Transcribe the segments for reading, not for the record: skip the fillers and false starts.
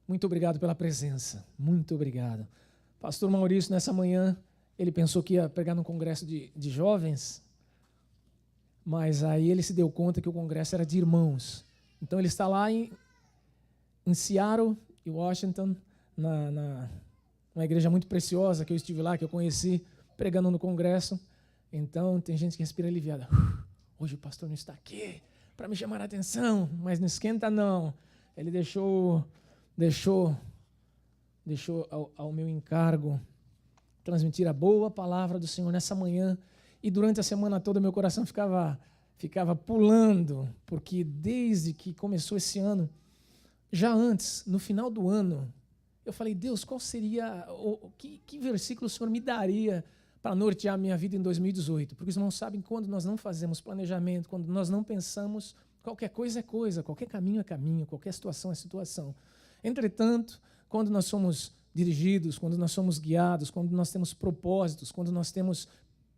Muito obrigado pela presença. Muito obrigado. Pastor Maurício, nessa manhã, ele pensou que ia pregar num congresso de jovens, mas aí ele se deu conta que o congresso era de irmãos. Então ele está lá em Seattle e Washington, numa igreja muito preciosa que eu estive lá, que eu conheci, pregando no congresso. Então tem gente que respira aliviada. Hoje o pastor não está aqui para me chamar a atenção, mas não esquenta não. Ele deixou ao meu encargo transmitir a boa palavra do Senhor nessa manhã, e durante a semana toda meu coração ficava pulando, porque desde que começou esse ano, já antes, no final do ano, eu falei, Deus, qual seria, que versículo o Senhor me daria para nortear a minha vida em 2018? Porque os irmãos sabem, quando nós não fazemos planejamento, quando nós não pensamos, qualquer coisa é coisa, qualquer caminho é caminho, qualquer situação é situação. Entretanto, quando nós somos dirigidos, quando nós somos guiados, quando nós temos propósitos, quando nós temos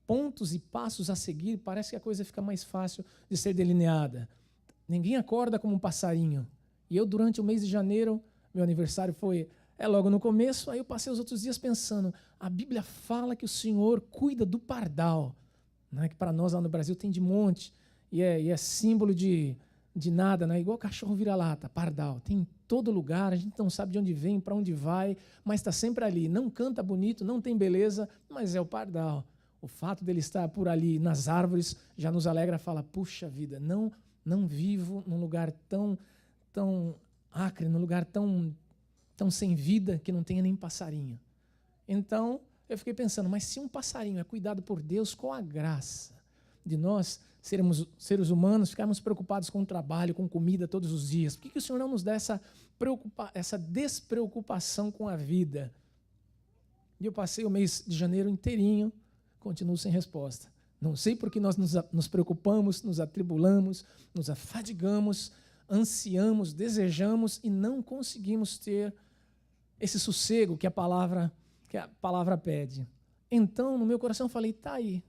pontos e passos a seguir, parece que a coisa fica mais fácil de ser delineada. Ninguém acorda como um passarinho. E eu, durante o mês de janeiro, meu aniversário foi logo no começo, aí eu passei os outros dias pensando, a Bíblia fala que o Senhor cuida do pardal, né, que para nós lá no Brasil tem de monte, e é símbolo de nada, né, igual cachorro vira-lata, pardal, tem em todo lugar, a gente não sabe de onde vem, para onde vai, mas está sempre ali, não canta bonito, não tem beleza, mas é o pardal. O fato dele estar por ali nas árvores já nos alegra, fala, puxa vida, não vivo num lugar tão acre, num lugar tão sem vida que não tenha nem passarinho. Então, eu fiquei pensando, mas se um passarinho é cuidado por Deus, qual a graça de nós, sermos seres humanos, ficarmos preocupados com o trabalho, com comida todos os dias? Por que o Senhor não nos dá essa despreocupação com a vida? E eu passei o mês de janeiro inteirinho, continuo sem resposta. Não sei por que nós nos preocupamos, nos atribulamos, nos afadigamos, ansiamos, desejamos e não conseguimos ter esse sossego que a palavra pede. Então, no meu coração, eu falei, tá aí,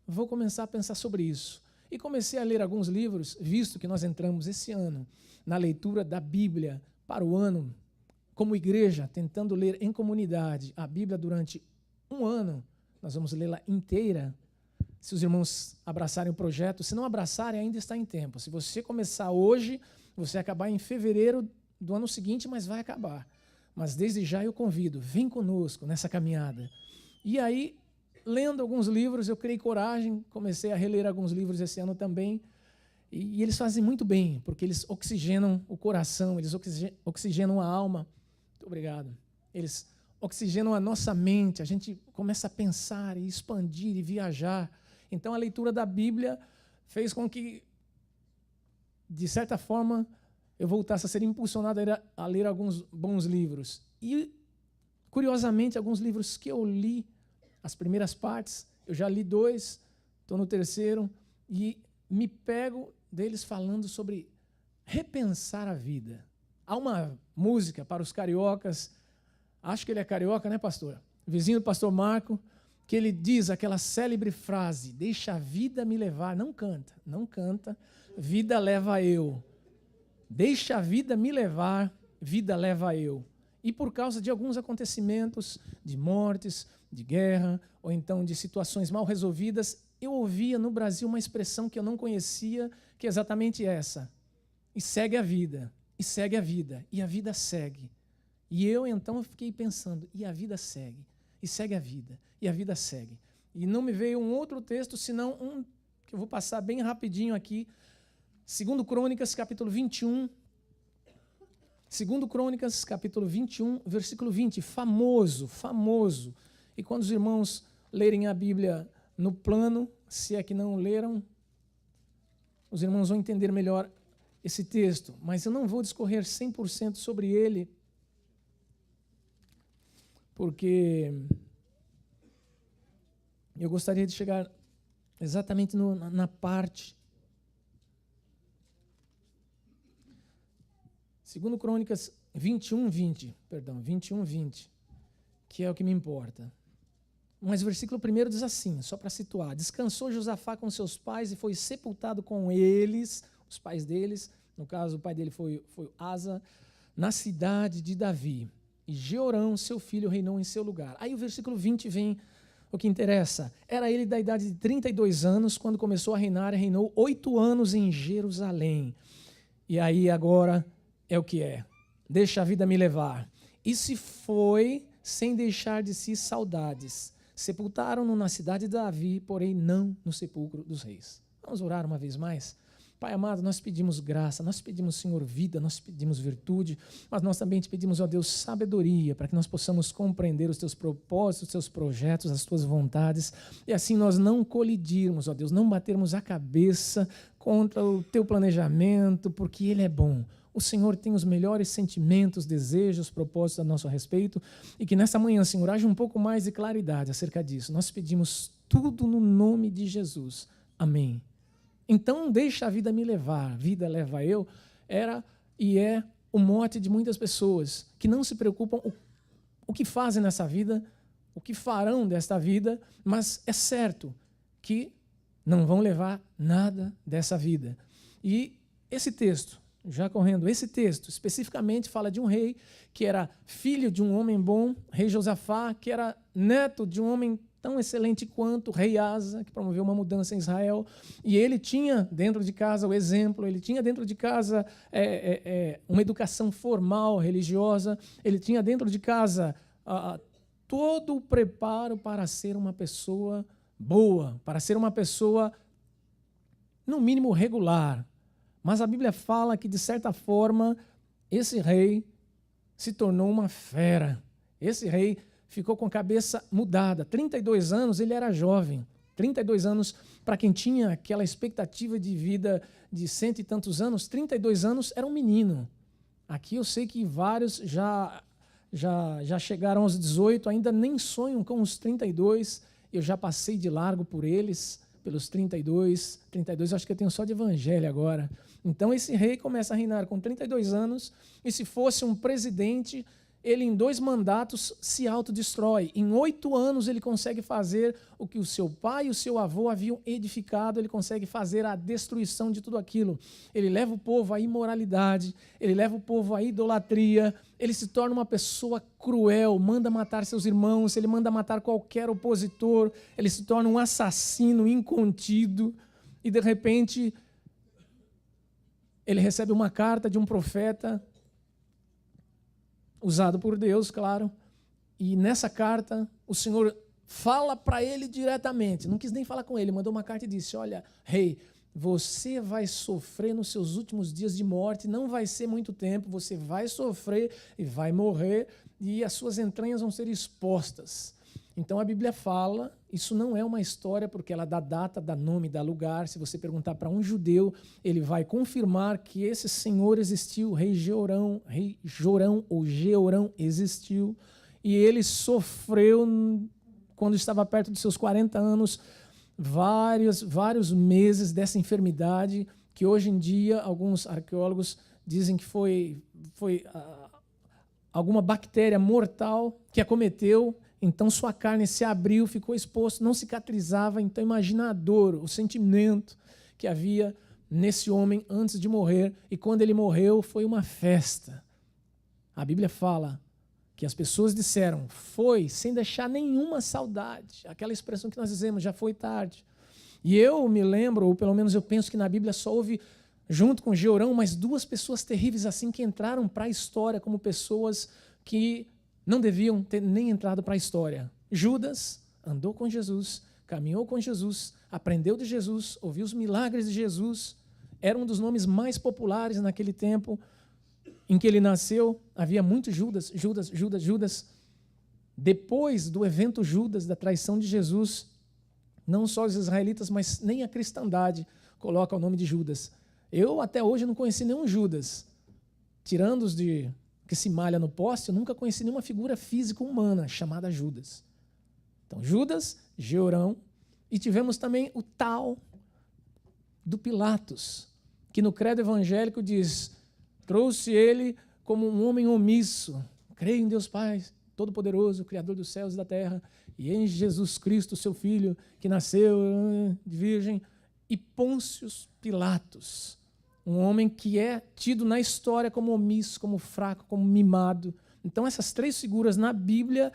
vou começar a pensar sobre isso. E comecei a ler alguns livros, visto que nós entramos esse ano na leitura da Bíblia para o ano, como igreja, tentando ler em comunidade a Bíblia durante um ano. Nós vamos lê-la inteira, se os irmãos abraçarem o projeto. Se não abraçarem, ainda está em tempo. Se você começar hoje, você vai acabar em fevereiro do ano seguinte, mas vai acabar. Mas desde já eu convido, vem conosco nessa caminhada. E aí, lendo alguns livros, eu criei coragem, comecei a reler alguns livros esse ano também, e eles fazem muito bem, porque eles oxigenam o coração, eles oxigenam a alma. Muito obrigado. Eles oxigenam a nossa mente, a gente começa a pensar e expandir e viajar. Então, a leitura da Bíblia fez com que, de certa forma, eu voltasse a ser impulsionado a ler alguns bons livros. E, curiosamente, alguns livros que eu li, as primeiras partes, eu já li 2, estou no 3º, e me pego deles falando sobre repensar a vida. Há uma música para os cariocas, acho que ele é carioca, né, pastor? Vizinho do pastor Marco, que ele diz aquela célebre frase, deixa a vida me levar, não canta, vida leva eu. Deixa a vida me levar, vida leva eu. E por causa de alguns acontecimentos, de mortes, de guerra, ou então de situações mal resolvidas, eu ouvia no Brasil uma expressão que eu não conhecia, que é exatamente essa. E segue a vida, e segue a vida, e a vida segue. E eu então fiquei pensando, e a vida segue, e segue a vida, e a vida segue. E não me veio um outro texto, senão um que eu vou passar bem rapidinho aqui, 2 Crônicas, capítulo 21, 2 Crônicas, capítulo 21, versículo 20, famoso. E quando os irmãos lerem a Bíblia no plano, se é que não leram, os irmãos vão entender melhor esse texto, mas eu não vou discorrer 100% sobre ele, porque eu gostaria de chegar exatamente na parte 2 Crônicas 21, 20, que é o que me importa. Mas o versículo 1 diz assim, só para situar, descansou Josafá com seus pais e foi sepultado com eles, os pais deles, no caso o pai dele foi Asa, na cidade de Davi, e Jeorão, seu filho, reinou em seu lugar. Aí o versículo 20 vem o que interessa. Era ele da idade de 32 anos, quando começou a reinar, e reinou 8 anos em Jerusalém. E aí agora é o que é. Deixa a vida me levar. E se foi sem deixar de si saudades. Sepultaram-no na cidade de Davi, porém não no sepulcro dos reis. Vamos orar uma vez mais? Pai amado, nós pedimos graça, nós pedimos, Senhor, vida, nós pedimos virtude, mas nós também te pedimos, ó Deus, sabedoria, para que nós possamos compreender os teus propósitos, os teus projetos, as tuas vontades, e assim nós não colidirmos, ó Deus, não batermos a cabeça contra o teu planejamento, porque ele é bom. O Senhor tem os melhores sentimentos, desejos, propósitos a nosso respeito, e que nessa manhã, Senhor, haja um pouco mais de claridade acerca disso. Nós pedimos tudo no nome de Jesus. Amém. Então, deixa a vida me levar, vida leva eu, era e é o mote de muitas pessoas que não se preocupam o que fazem nessa vida, o que farão desta vida, mas é certo que não vão levar nada dessa vida. E esse texto, já correndo, esse texto especificamente fala de um rei que era filho de um homem bom, rei Josafá, que era neto de um homem tão excelente quanto o rei Asa, que promoveu uma mudança em Israel, e ele tinha dentro de casa o exemplo, ele tinha dentro de casa uma educação formal, religiosa, ele tinha dentro de casa todo o preparo para ser uma pessoa boa, para ser uma pessoa, no mínimo, regular. Mas a Bíblia fala que, de certa forma, esse rei se tornou uma fera. Esse rei ficou com a cabeça mudada. 32 anos, ele era jovem. 32 anos, para quem tinha aquela expectativa de vida de 100 e tantos anos, 32 anos era um menino. Aqui eu sei que vários já chegaram aos 18, ainda nem sonham com os 32. Eu já passei de largo por eles, pelos 32. 32 acho que eu tenho só de evangelho agora. Então esse rei começa a reinar com 32 anos, e se fosse um presidente, ele em 2 mandatos se autodestrói. Em 8 anos ele consegue fazer o que o seu pai e o seu avô haviam edificado, ele consegue fazer a destruição de tudo aquilo. Ele leva o povo à imoralidade, ele leva o povo à idolatria, ele se torna uma pessoa cruel, manda matar seus irmãos, ele manda matar qualquer opositor, ele se torna um assassino incontido, e de repente ele recebe uma carta de um profeta, usado por Deus, claro, e nessa carta o Senhor fala para ele diretamente, não quis nem falar com ele, mandou uma carta e disse: olha, rei, você vai sofrer nos seus últimos dias de morte, não vai ser muito tempo, você vai sofrer e vai morrer, e as suas entranhas vão ser expostas. Então a Bíblia fala, isso não é uma história porque ela dá data, dá nome, dá lugar. Se você perguntar para um judeu, ele vai confirmar que esse senhor existiu, rei Jorão ou Jeorão existiu, e ele sofreu, quando estava perto dos seus 40 anos, vários meses dessa enfermidade, que hoje em dia alguns arqueólogos dizem que foi alguma bactéria mortal que acometeu. Então sua carne se abriu, ficou exposto, não cicatrizava. Então imagina a dor, o sentimento que havia nesse homem antes de morrer. E quando ele morreu, foi uma festa. A Bíblia fala que as pessoas disseram, foi sem deixar nenhuma saudade. Aquela expressão que nós dizemos, já foi tarde. E eu me lembro, ou pelo menos eu penso que na Bíblia só houve, junto com Jeorão, mais 2 pessoas terríveis assim que entraram para a história como pessoas que não deviam ter nem entrado para a história. Judas andou com Jesus, caminhou com Jesus, aprendeu de Jesus, ouviu os milagres de Jesus, era um dos nomes mais populares naquele tempo em que ele nasceu. Havia muitos Judas. Depois do evento Judas, da traição de Jesus, não só os israelitas, mas nem a cristandade coloca o nome de Judas. Eu até hoje não conheci nenhum Judas, tirando os que se malha no poste, eu nunca conheci nenhuma figura física humana chamada Judas. Então, Judas, Jeorão, e tivemos também o tal do Pilatos, que no credo evangélico diz, trouxe ele como um homem omisso, creio em Deus Pai Todo-Poderoso, Criador dos céus e da terra, e em Jesus Cristo, seu Filho, que nasceu de virgem, e Pôncio Pilatos, Um homem que é tido na história como omisso, como fraco, como mimado. Então, essas 3 figuras na Bíblia,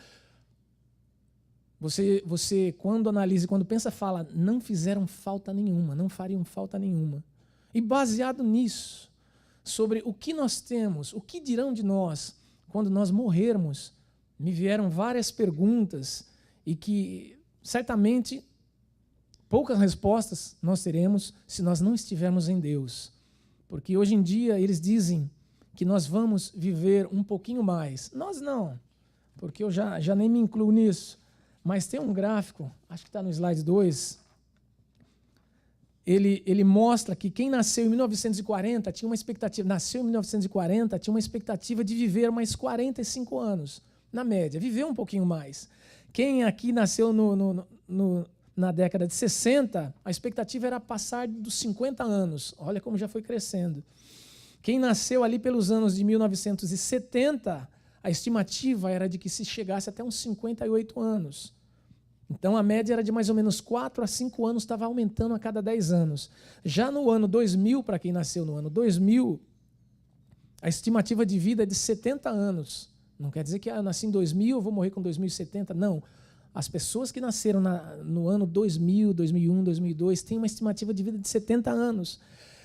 você quando analisa, quando pensa, fala, não fizeram falta nenhuma, não fariam falta nenhuma. E baseado nisso, sobre o que nós temos, o que dirão de nós quando nós morrermos, me vieram várias perguntas e que certamente poucas respostas nós teremos se nós não estivermos em Deus. Porque hoje em dia eles dizem que nós vamos viver um pouquinho mais. Nós não, porque eu já nem me incluo nisso. Mas tem um gráfico, acho que está no slide 2, ele mostra que quem nasceu em 1940 tinha uma expectativa, tinha uma expectativa de viver mais 45 anos, na média, viver um pouquinho mais. Quem aqui nasceu na década de 60, a expectativa era passar dos 50 anos. Olha como já foi crescendo. Quem nasceu ali pelos anos de 1970, a estimativa era de que se chegasse até uns 58 anos. Então, a média era de mais ou menos 4 a 5 anos, estava aumentando a cada 10 anos. Já no ano 2000, para quem nasceu no ano 2000, a estimativa de vida é de 70 anos. Não quer dizer que eu nasci em 2000, eu vou morrer com 2070. Não. As pessoas que nasceram no ano 2000, 2001, 2002, têm uma estimativa de vida de 70 anos.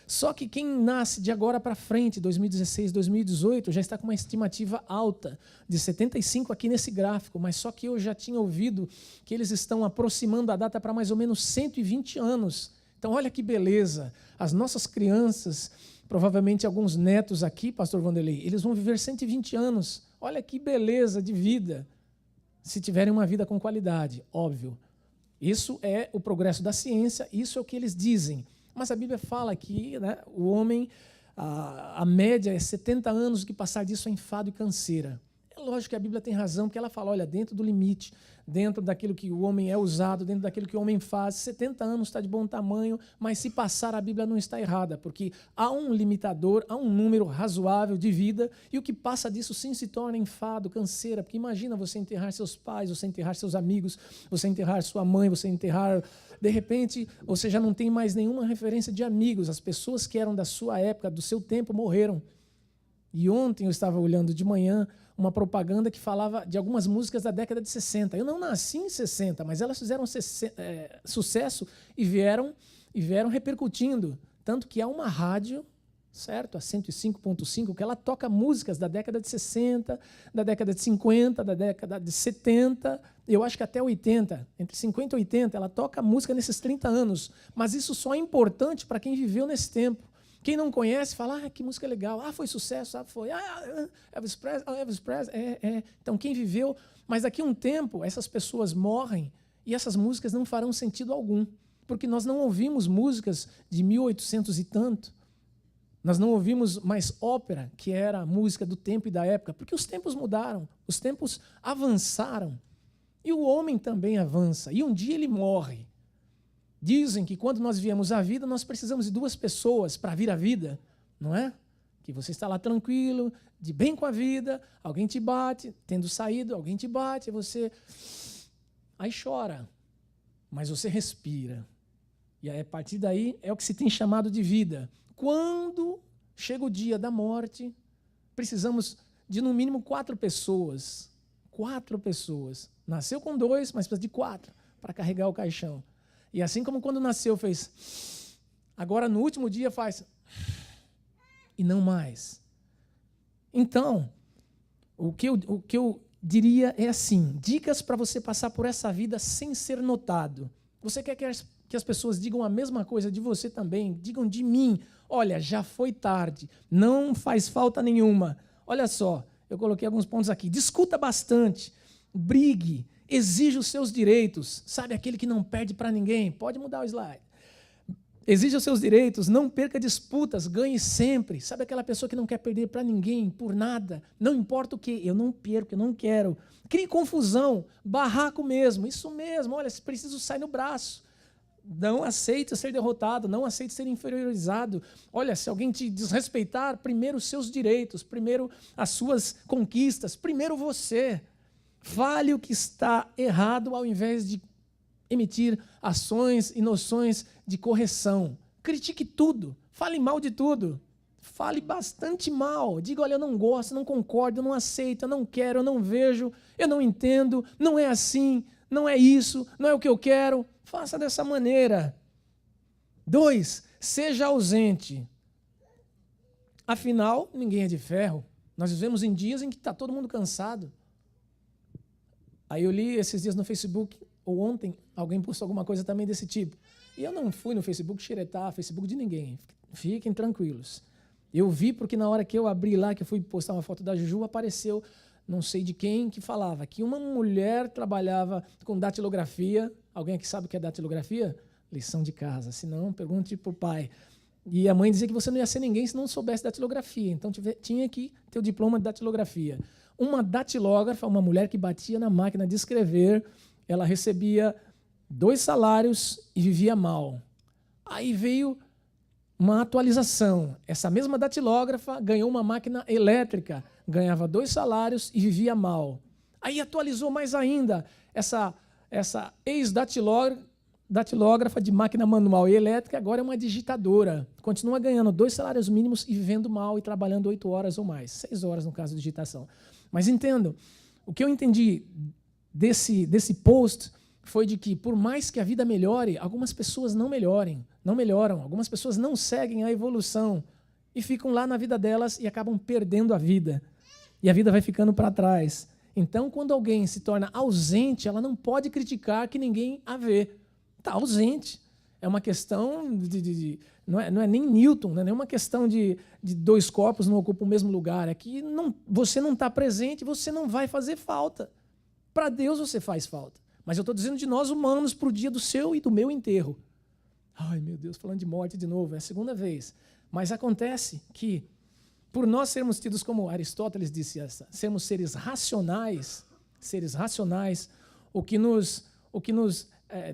Só que quem nasce de agora para frente, 2016, 2018, já está com uma estimativa alta, de 75 aqui nesse gráfico, mas só que eu já tinha ouvido que eles estão aproximando a data para mais ou menos 120 anos. Então, olha que beleza. As nossas crianças, provavelmente alguns netos aqui, pastor Vanderlei, eles vão viver 120 anos. Olha que beleza de vida, se tiverem uma vida com qualidade, óbvio. Isso é o progresso da ciência, isso é o que eles dizem. Mas a Bíblia fala que, né, o homem, a média é 70 anos, que passar disso é enfado e canseira. É lógico que a Bíblia tem razão, porque ela fala, olha, dentro do limite, dentro daquilo que o homem é usado, dentro daquilo que o homem faz, 70 anos está de bom tamanho, mas se passar, a Bíblia não está errada, porque há um limitador, há um número razoável de vida, e o que passa disso sim se torna enfado, canseira, porque imagina você enterrar seus pais, você enterrar seus amigos, você enterrar sua mãe, você enterrar... De repente, você já não tem mais nenhuma referência de amigos, as pessoas que eram da sua época, do seu tempo, morreram. E ontem eu estava olhando de manhã uma propaganda que falava de algumas músicas da década de 60. Eu não nasci em 60, mas elas fizeram sucesso e vieram repercutindo. Tanto que há uma rádio, certo? A 105.5, que ela toca músicas da década de 60, da década de 50, da década de 70, eu acho que até 80, entre 50 e 80, ela toca música nesses 30 anos. Mas isso só é importante para quem viveu nesse tempo. Quem não conhece, fala, que música legal, foi sucesso, foi, Elvis Presley, Então, quem viveu, mas daqui a um tempo, essas pessoas morrem e essas músicas não farão sentido algum, porque nós não ouvimos músicas de 1800 e tanto, nós não ouvimos mais ópera, que era a música do tempo e da época, porque os tempos mudaram, os tempos avançaram, e o homem também avança, e um dia ele morre. Dizem que quando nós viemos à vida, nós precisamos de 2 pessoas para vir à vida, não é? Que você está lá tranquilo, de bem com a vida, alguém te bate, tendo saído, alguém te bate, você aí chora, mas você respira. E aí, a partir daí é o que se tem chamado de vida. Quando chega o dia da morte, precisamos de no mínimo 4 pessoas. 4 pessoas. Nasceu com 2, mas precisa de 4 para carregar o caixão. E assim como quando nasceu fez, agora no último dia faz, e não mais. Então, o que eu diria é assim, dicas para você passar por essa vida sem ser notado. Você quer que as pessoas digam a mesma coisa de você também, digam de mim, olha, já foi tarde, não faz falta nenhuma. Olha só, eu coloquei alguns pontos aqui, discuta bastante, brigue, exija os seus direitos. Sabe aquele que não perde para ninguém? Pode mudar o slide. Exija os seus direitos, não perca disputas, ganhe sempre. Sabe aquela pessoa que não quer perder para ninguém, por nada? Não importa o que, eu não perco, eu não quero. Crie confusão, barraco mesmo, isso mesmo. Olha, se preciso, sai no braço. Não aceite ser derrotado, não aceite ser inferiorizado. Olha, se alguém te desrespeitar, primeiro os seus direitos, primeiro as suas conquistas, primeiro você. Fale o que está errado ao invés de emitir ações e noções de correção. Critique tudo. Fale mal de tudo. Fale bastante mal. Diga, olha, eu não gosto, não concordo, eu não aceito, eu não quero, eu não vejo, eu não entendo, não é assim, não é isso, não é o que eu quero. Faça dessa maneira. 2, seja ausente. Afinal, ninguém é de ferro. Nós vivemos em dias em que está todo mundo cansado. Aí eu li esses dias no Facebook, ou ontem, alguém postou alguma coisa também desse tipo. E eu não fui no Facebook xeretar Facebook de ninguém. Fiquem tranquilos. Eu vi porque na hora que eu abri lá, que eu fui postar uma foto da Juju, apareceu, não sei de quem, que falava que uma mulher trabalhava com datilografia. Alguém aqui sabe o que é datilografia? Lição de casa. Se não, pergunte para o pai. E a mãe dizia que você não ia ser ninguém se não soubesse datilografia. Então tinha que ter o diploma de datilografia. Uma datilógrafa, uma mulher que batia na máquina de escrever, ela recebia 2 salários e vivia mal. Aí veio uma atualização. Essa mesma datilógrafa ganhou uma máquina elétrica, ganhava 2 salários e vivia mal. Aí atualizou mais ainda. Essa ex-datilógrafa de máquina manual e elétrica agora é uma digitadora. Continua ganhando 2 salários mínimos e vivendo mal e trabalhando 8 horas ou mais. 6 horas no caso de digitação. Mas entendo, o que eu entendi desse post foi de que, por mais que a vida melhore, algumas pessoas não melhoram, algumas pessoas não seguem a evolução e ficam lá na vida delas e acabam perdendo a vida. E a vida vai ficando para trás. Então, quando alguém se torna ausente, ela não pode criticar que ninguém a vê. Está ausente. É uma questão não é nem Newton, não é nenhuma questão de 2 corpos não ocupam o mesmo lugar. É que você não está presente, você não vai fazer falta. Para Deus você faz falta. Mas eu estou dizendo de nós humanos para o dia do seu e do meu enterro. Ai, meu Deus, falando de morte de novo, é a 2ª vez. Mas acontece que, por nós sermos tidos como Aristóteles disse, sermos seres racionais, o que nos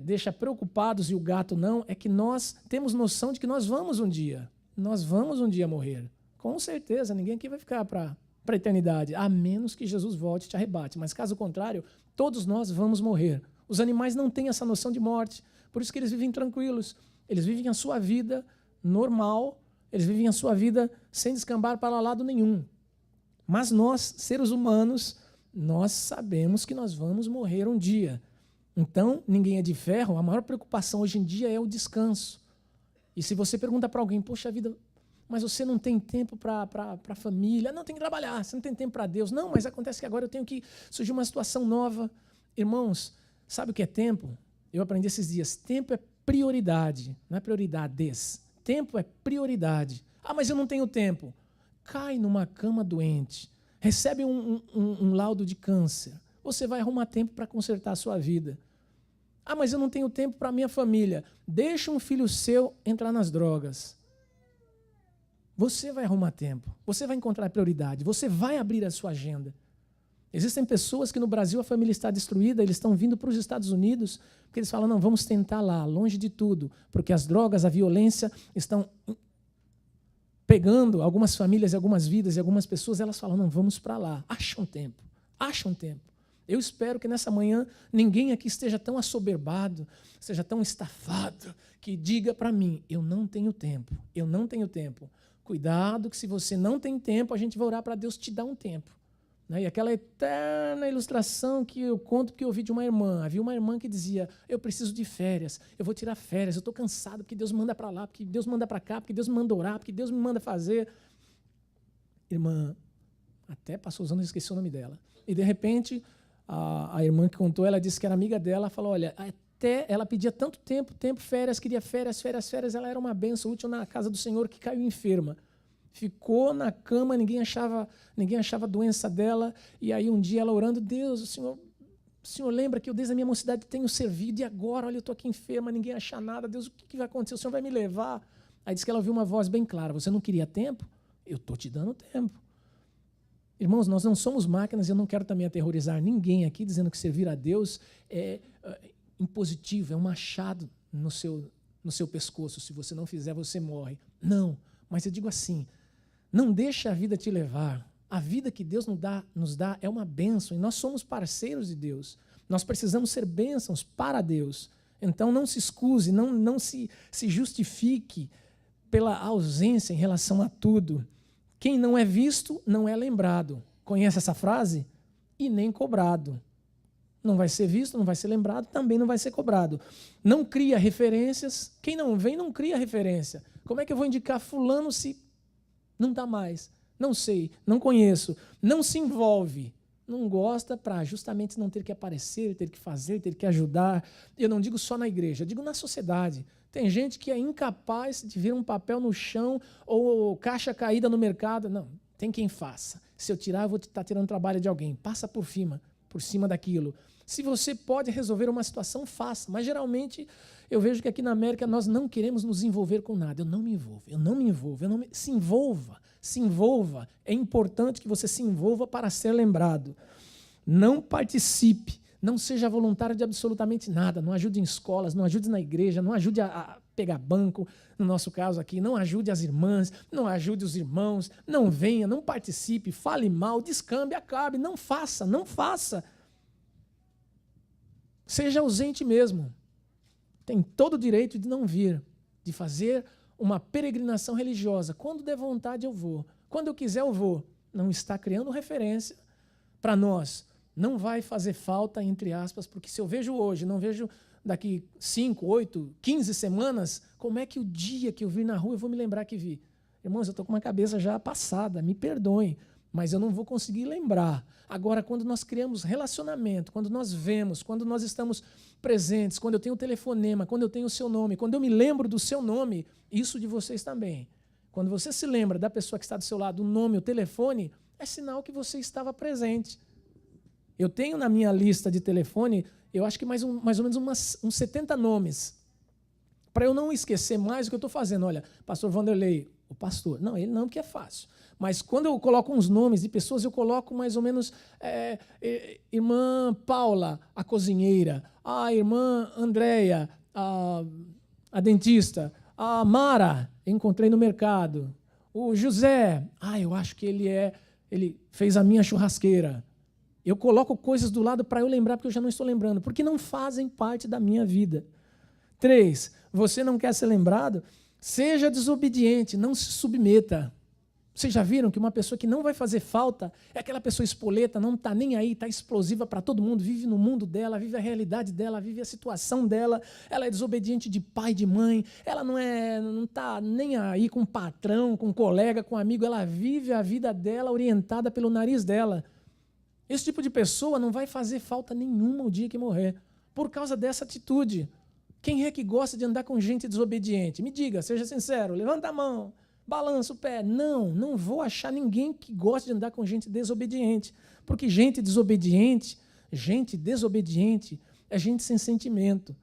deixa preocupados e o gato não, é que nós temos noção de que nós vamos um dia morrer. Com certeza, ninguém aqui vai ficar para a eternidade, a menos que Jesus volte e te arrebate. Mas caso contrário, todos nós vamos morrer. Os animais não têm essa noção de morte, por isso que eles vivem tranquilos. Eles vivem a sua vida normal, eles vivem a sua vida sem descambar para lado nenhum. Mas nós, seres humanos, nós sabemos que nós vamos morrer um dia. Então, ninguém é de ferro, a maior preocupação hoje em dia é o descanso. E se você pergunta para alguém, poxa vida, mas você não tem tempo para a família, não, tem que trabalhar, você não tem tempo para Deus. Não, mas acontece que agora eu tenho que surgir uma situação nova. Irmãos, sabe o que é tempo? Eu aprendi esses dias, tempo é prioridade, não é prioridades. Tempo é prioridade. Ah, mas eu não tenho tempo. Cai numa cama doente, recebe um laudo de câncer. Você vai arrumar tempo para consertar a sua vida. Ah, mas eu não tenho tempo para a minha família. Deixa um filho seu entrar nas drogas. Você vai arrumar tempo. Você vai encontrar prioridade. Você vai abrir a sua agenda. Existem pessoas que no Brasil a família está destruída, eles estão vindo para os Estados Unidos, porque eles falam, não, vamos tentar lá, longe de tudo, porque as drogas, a violência estão pegando algumas famílias, algumas vidas e algumas pessoas, elas falam, não, vamos para lá. Acha um tempo. Eu espero que nessa manhã ninguém aqui esteja tão assoberbado, seja tão estafado, que diga para mim, eu não tenho tempo. Cuidado que se você não tem tempo, a gente vai orar para Deus te dar um tempo. E aquela eterna ilustração que eu conto que eu ouvi de uma irmã. Havia uma irmã que dizia, eu preciso de férias, eu vou tirar férias, eu estou cansado porque Deus manda para lá, porque Deus manda para cá, porque Deus me manda orar, porque Deus me manda fazer. Irmã, até passou os anos e esqueci o nome dela. E de repente, a irmã que contou, ela disse que era amiga dela, falou, olha, até ela pedia tanto tempo, férias, queria férias, ela era uma bênção útil na casa do Senhor que caiu enferma. Ficou na cama, ninguém achava a doença dela, e aí um dia ela orando, Deus, o Senhor lembra que eu desde a minha mocidade tenho servido, e agora, olha, eu estou aqui enferma, ninguém acha nada, Deus, o que vai acontecer? O Senhor vai me levar? Aí disse que ela ouviu uma voz bem clara, você não queria tempo? Eu estou te dando tempo. Irmãos, nós não somos máquinas, eu não quero também aterrorizar ninguém aqui, dizendo que servir a Deus é impositivo, é um machado no seu pescoço, se você não fizer, você morre. Não, mas eu digo assim, não deixe a vida te levar. A vida que Deus nos dá é uma bênção e nós somos parceiros de Deus. Nós precisamos ser bênçãos para Deus. Então não se excuse, não se justifique pela ausência em relação a tudo. Quem não é visto não é lembrado. Conhece essa frase? E nem cobrado. Não vai ser visto, não vai ser lembrado, também não vai ser cobrado. Não cria referências. Quem não vem não cria referência. Como é que eu vou indicar fulano se não dá mais? Não sei, não conheço. Não se envolve. Não gosta para justamente não ter que aparecer, ter que fazer, ter que ajudar. Eu não digo só na igreja, eu digo na sociedade. Tem gente que é incapaz de ver um papel no chão ou caixa caída no mercado. Não, tem quem faça. Se eu tirar, eu vou estar tirando trabalho de alguém. Passa por cima daquilo. Se você pode resolver uma situação, faça. Mas geralmente eu vejo que aqui na América nós não queremos nos envolver com nada. Eu não me envolvo. Se envolva. É importante que você se envolva para ser lembrado. Não participe. Não seja voluntário de absolutamente nada. Não ajude em escolas, não ajude na igreja, não ajude a pegar banco, no nosso caso aqui. Não ajude as irmãs, não ajude os irmãos. Não venha, não participe, fale mal, descambe, acabe. Não faça. Seja ausente mesmo. Tem todo o direito de não vir, de fazer uma peregrinação religiosa. Quando der vontade, eu vou. Quando eu quiser, eu vou. Não está criando referência para nós. Não vai fazer falta, entre aspas, porque se eu vejo hoje, não vejo daqui 5, 8, 15 semanas, como é que o dia que eu vir na rua eu vou me lembrar que vi? Irmãos, eu estou com uma cabeça já passada, me perdoem, mas eu não vou conseguir lembrar. Agora, quando nós criamos relacionamento, quando nós vemos, quando nós estamos presentes, quando eu tenho o telefonema, quando eu tenho o seu nome, quando eu me lembro do seu nome, isso de vocês também. Quando você se lembra da pessoa que está do seu lado, o nome, o telefone, é sinal que você estava presente. Eu tenho na minha lista de telefone, eu acho que mais ou menos uns 70 nomes. Para eu não esquecer mais o que eu estou fazendo. Olha, pastor Vanderlei, o pastor. Não, ele não, porque é fácil. Mas quando eu coloco uns nomes de pessoas, eu coloco mais ou menos irmã Paula, a cozinheira, a irmã Andréia, a dentista, a Mara, encontrei no mercado, o José, eu acho que ele fez a minha churrasqueira. Eu coloco coisas do lado para eu lembrar, porque eu já não estou lembrando, porque não fazem parte da minha vida. 3, você não quer ser lembrado? Seja desobediente, não se submeta. Vocês já viram que uma pessoa que não vai fazer falta é aquela pessoa espoleta, não está nem aí, está explosiva para todo mundo, vive no mundo dela, vive a realidade dela, vive a situação dela, ela é desobediente de pai, de mãe, ela não está nem aí com patrão, com colega, com amigo, ela vive a vida dela orientada pelo nariz dela. Esse tipo de pessoa não vai fazer falta nenhuma o dia que morrer, por causa dessa atitude. Quem é que gosta de andar com gente desobediente? Me diga, seja sincero, levanta a mão, balança o pé. Não vou achar ninguém que goste de andar com gente desobediente, porque gente desobediente é gente sem sentimento.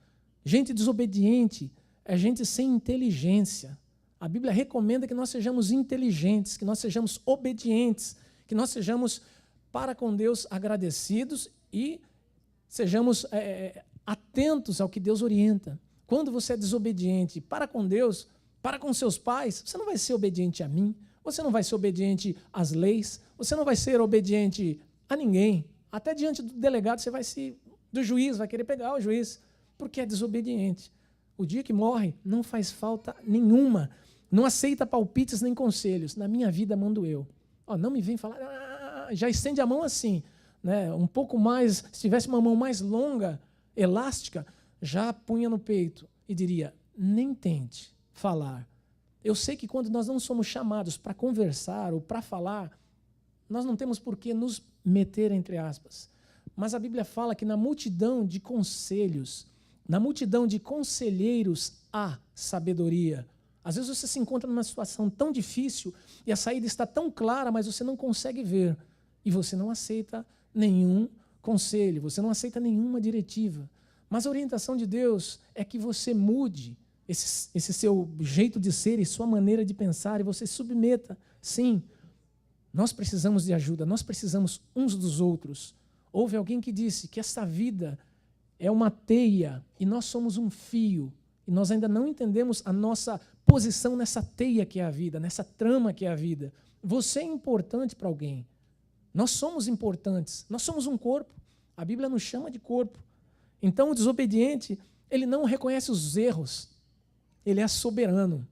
Gente desobediente é gente sem inteligência. A Bíblia recomenda que nós sejamos inteligentes, que nós sejamos obedientes, que nós sejamos para com Deus agradecidos e sejamos atentos ao que Deus orienta. Quando você é desobediente para com Deus, para com seus pais, você não vai ser obediente a mim, você não vai ser obediente às leis, você não vai ser obediente a ninguém. Até diante do delegado, do juiz, vai querer pegar o juiz, porque é desobediente. O dia que morre, não faz falta nenhuma, não aceita palpites nem conselhos. Na minha vida mando eu. Não me vem falar, já estende a mão assim, né? Um pouco mais, se tivesse uma mão mais longa, elástica, já punha no peito e diria, nem tente falar. Eu sei que quando nós não somos chamados para conversar ou para falar, nós não temos por que nos meter, entre aspas. Mas a Bíblia fala que na multidão de conselhos, na multidão de conselheiros há sabedoria. Às vezes você se encontra numa situação tão difícil e a saída está tão clara, mas você não consegue ver. E você não aceita nenhum conselho, você não aceita nenhuma diretiva. Mas a orientação de Deus é que você mude esse seu jeito de ser e sua maneira de pensar e você se submeta. Sim, nós precisamos de ajuda, nós precisamos uns dos outros. Houve alguém que disse que essa vida é uma teia e nós somos um fio. E nós ainda não entendemos a nossa posição nessa teia que é a vida, nessa trama que é a vida. Você é importante para alguém. Nós somos importantes, nós somos um corpo. A Bíblia nos chama de corpo. Então o desobediente, ele não reconhece os erros, ele é soberano.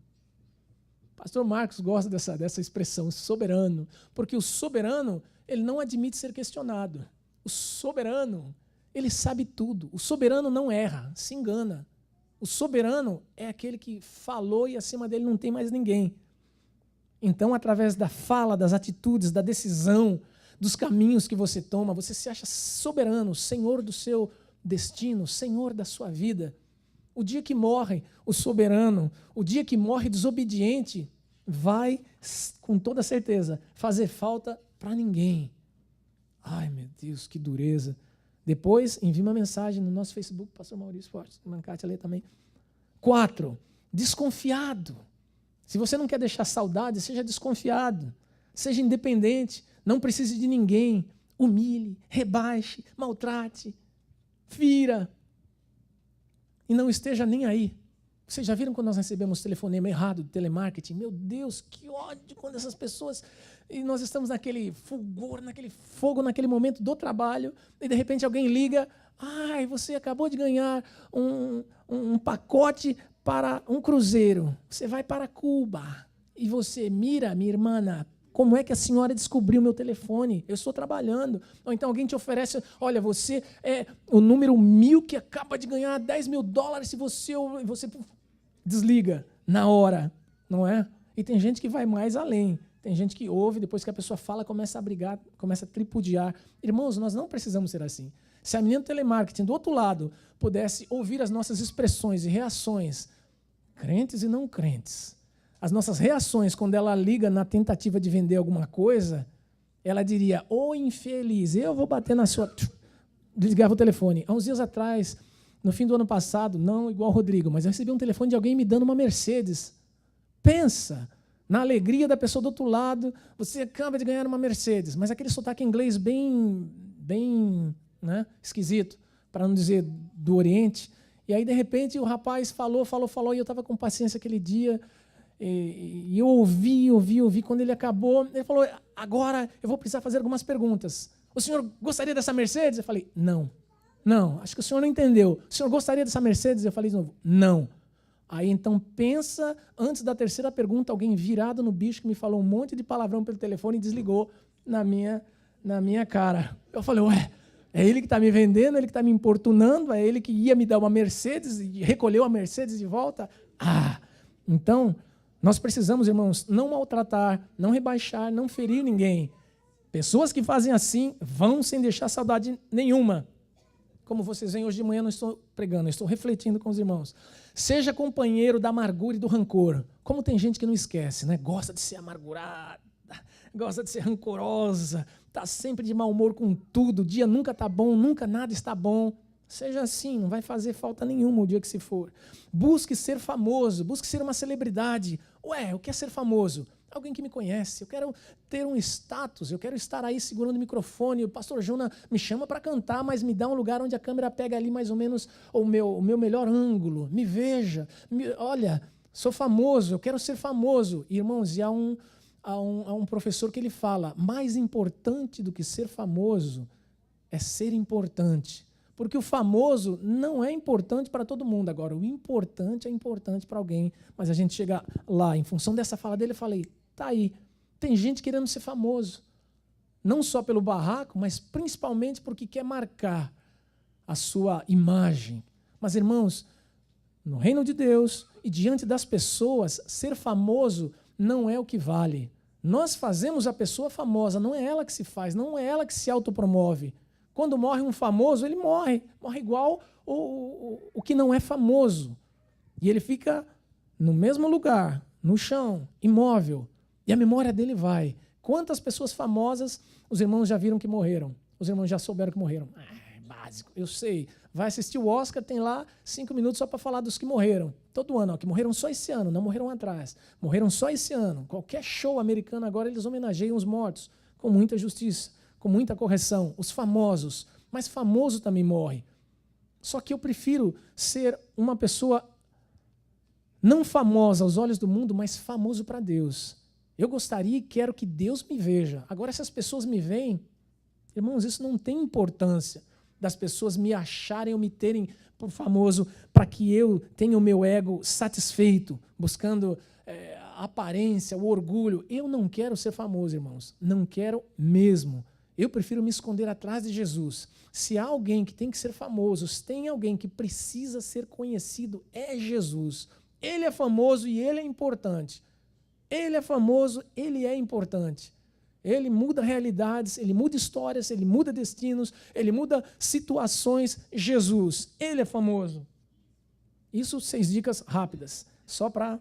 Pastor Marcos gosta dessa expressão, soberano, porque o soberano, ele não admite ser questionado. O soberano, ele sabe tudo. O soberano não erra, se engana. O soberano é aquele que falou e acima dele não tem mais ninguém. Então, através da fala, das atitudes, da decisão, dos caminhos que você toma, você se acha soberano, senhor do seu destino, senhor da sua vida. O dia que morre o soberano, o dia que morre desobediente, vai, com toda certeza, fazer falta para ninguém. Ai, meu Deus, que dureza. Depois, envie uma mensagem no nosso Facebook, pastor Maurício Fortes, Mancate lê também. 4, desconfiado. Se você não quer deixar saudade, seja desconfiado. Seja independente, não precise de ninguém. Humilhe, rebaixe, maltrate, fira. E não esteja nem aí. Vocês já viram quando nós recebemos telefonema errado de telemarketing? Meu Deus, que ódio quando essas pessoas... E nós estamos naquele fulgor, naquele fogo, naquele momento do trabalho, e de repente alguém liga, ai, você acabou de ganhar um pacote para um cruzeiro. Você vai para Cuba. E você, mira, minha irmã, como é que a senhora descobriu meu telefone? Eu estou trabalhando. Ou então alguém te oferece, olha, você é o número 1000 que acaba de ganhar $10.000 se você desliga na hora, não é? E tem gente que vai mais além. Tem gente que ouve, depois que a pessoa fala, começa a brigar, começa a tripudiar. Irmãos, nós não precisamos ser assim. Se a menina do telemarketing, do outro lado, pudesse ouvir as nossas expressões e reações, crentes e não crentes, as nossas reações quando ela liga na tentativa de vender alguma coisa, ela diria, ô infeliz, eu vou bater na sua... Desligava o telefone. Há uns dias atrás, no fim do ano passado, não igual o Rodrigo, mas eu recebi um telefone de alguém me dando uma Mercedes. Pensa na alegria da pessoa do outro lado, você acaba de ganhar uma Mercedes, mas aquele sotaque inglês bem né, esquisito, para não dizer do Oriente. E aí, de repente, o rapaz falou, e eu estava com paciência aquele dia, e eu ouvi. Quando ele acabou, ele falou, agora eu vou precisar fazer algumas perguntas. O senhor gostaria dessa Mercedes? Eu falei, não, acho que o senhor não entendeu. O senhor gostaria dessa Mercedes? Eu falei de novo, não. Aí, então, pensa, antes da terceira pergunta, alguém virado no bicho que me falou um monte de palavrão pelo telefone e desligou na minha cara. Eu falei, ué, é ele que está me vendendo, ele que está me importunando, é ele que ia me dar uma Mercedes e recolheu a Mercedes de volta? Então, nós precisamos, irmãos, não maltratar, não rebaixar, não ferir ninguém. Pessoas que fazem assim vão sem deixar saudade nenhuma. Como vocês veem, hoje de manhã eu não estou pregando, eu estou refletindo com os irmãos. Seja companheiro da amargura e do rancor. Como tem gente que não esquece, né? Gosta de ser amargurada, gosta de ser rancorosa, está sempre de mau humor com tudo, o dia nunca está bom, nunca nada está bom. Seja assim, não vai fazer falta nenhuma o dia que se for. Busque ser famoso, busque ser uma celebridade. Ué, o que é ser famoso? Alguém que me conhece, eu quero ter um status, eu quero estar aí segurando o microfone, o pastor Juna me chama para cantar, mas me dá um lugar onde a câmera pega ali mais ou menos o meu melhor ângulo, me veja, olha, sou famoso, eu quero ser famoso. Irmãos, e há um professor que ele fala, mais importante do que ser famoso é ser importante. Porque o famoso não é importante para todo mundo. Agora, o importante é importante para alguém. Mas a gente chega lá, em função dessa fala dele, eu falei, tá aí. Tem gente querendo ser famoso. Não só pelo barraco, mas principalmente porque quer marcar a sua imagem. Mas, irmãos, no reino de Deus e diante das pessoas, ser famoso não é o que vale. Nós fazemos a pessoa famosa, não é ela que se faz, não é ela que se autopromove. Quando morre um famoso, ele morre igual o que não é famoso. E ele fica no mesmo lugar, no chão, imóvel. E a memória dele vai. Quantas pessoas famosas os irmãos já viram que morreram? Os irmãos já souberam que morreram. É básico, eu sei. Vai assistir o Oscar, tem lá 5 minutos só para falar dos que morreram. Todo ano, que morreram só esse ano, não morreram atrás. Morreram só esse ano. Qualquer show americano agora, eles homenageiam os mortos com muita justiça, com muita correção, os famosos. Mas famoso também morre. Só que eu prefiro ser uma pessoa não famosa aos olhos do mundo, mas famoso para Deus. Eu gostaria e quero que Deus me veja. Agora, essas pessoas me veem, irmãos, isso não tem importância das pessoas me acharem ou me terem por famoso para que eu tenha o meu ego satisfeito, buscando a aparência, o orgulho. Eu não quero ser famoso, irmãos. Não quero mesmo. Eu prefiro me esconder atrás de Jesus. Se há alguém que tem que ser famoso, se tem alguém que precisa ser conhecido, é Jesus. Ele é famoso e ele é importante. Ele é famoso, ele é importante. Ele muda realidades, ele muda histórias, ele muda destinos, ele muda situações. Jesus, ele é famoso. Isso 6 dicas rápidas, só para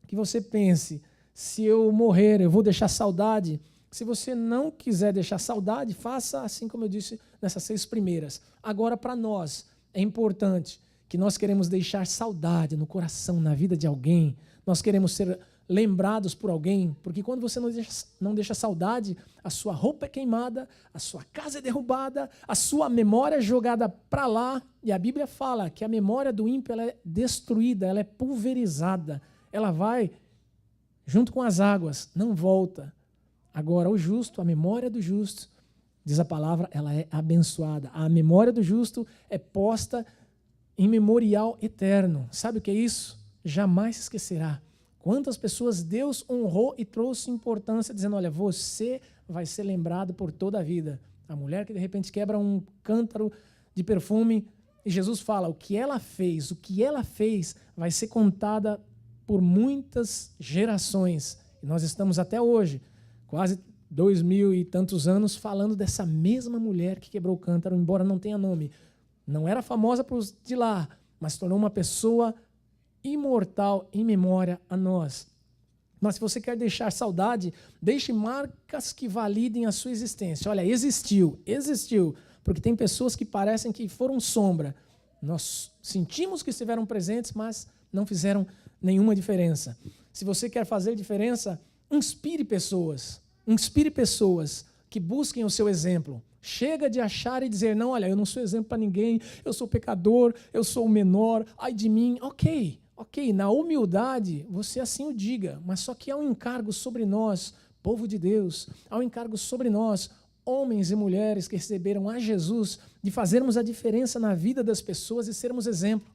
que você pense. Se eu morrer, eu vou deixar saudade? Se você não quiser deixar saudade, faça assim como eu disse nessas 6 primeiras. Agora, para nós, é importante que nós queremos deixar saudade no coração, na vida de alguém. Nós queremos ser lembrados por alguém, porque quando você não deixa saudade, a sua roupa é queimada, a sua casa é derrubada, a sua memória é jogada para lá, e a Bíblia fala que a memória do ímpio ela é destruída, ela é pulverizada, ela vai junto com as águas, não volta. Agora, o justo, a memória do justo, diz a palavra, ela é abençoada. A memória do justo é posta em memorial eterno. Sabe o que é isso? Jamais se esquecerá. Quantas pessoas Deus honrou e trouxe importância, dizendo, olha, você vai ser lembrado por toda a vida. A mulher que de repente quebra um cântaro de perfume, e Jesus fala, o que ela fez vai ser contada por muitas gerações. E nós estamos até hoje, quase 2000 e tantos anos, falando dessa mesma mulher que quebrou o cântaro, embora não tenha nome. Não era famosa para os de lá, mas se tornou uma pessoa imortal em memória a nós. Mas se você quer deixar saudade, deixe marcas que validem a sua existência. Olha, existiu, porque tem pessoas que parecem que foram sombra. Nós sentimos que estiveram presentes, mas não fizeram nenhuma diferença. Se você quer fazer diferença, inspire pessoas que busquem o seu exemplo. Chega de achar e dizer, não, olha, eu não sou exemplo para ninguém, eu sou pecador, eu sou o menor, ai de mim. Ok, na humildade você assim o diga, mas só que há um encargo sobre nós, povo de Deus, há um encargo sobre nós, homens e mulheres que receberam a Jesus, de fazermos a diferença na vida das pessoas e sermos exemplo.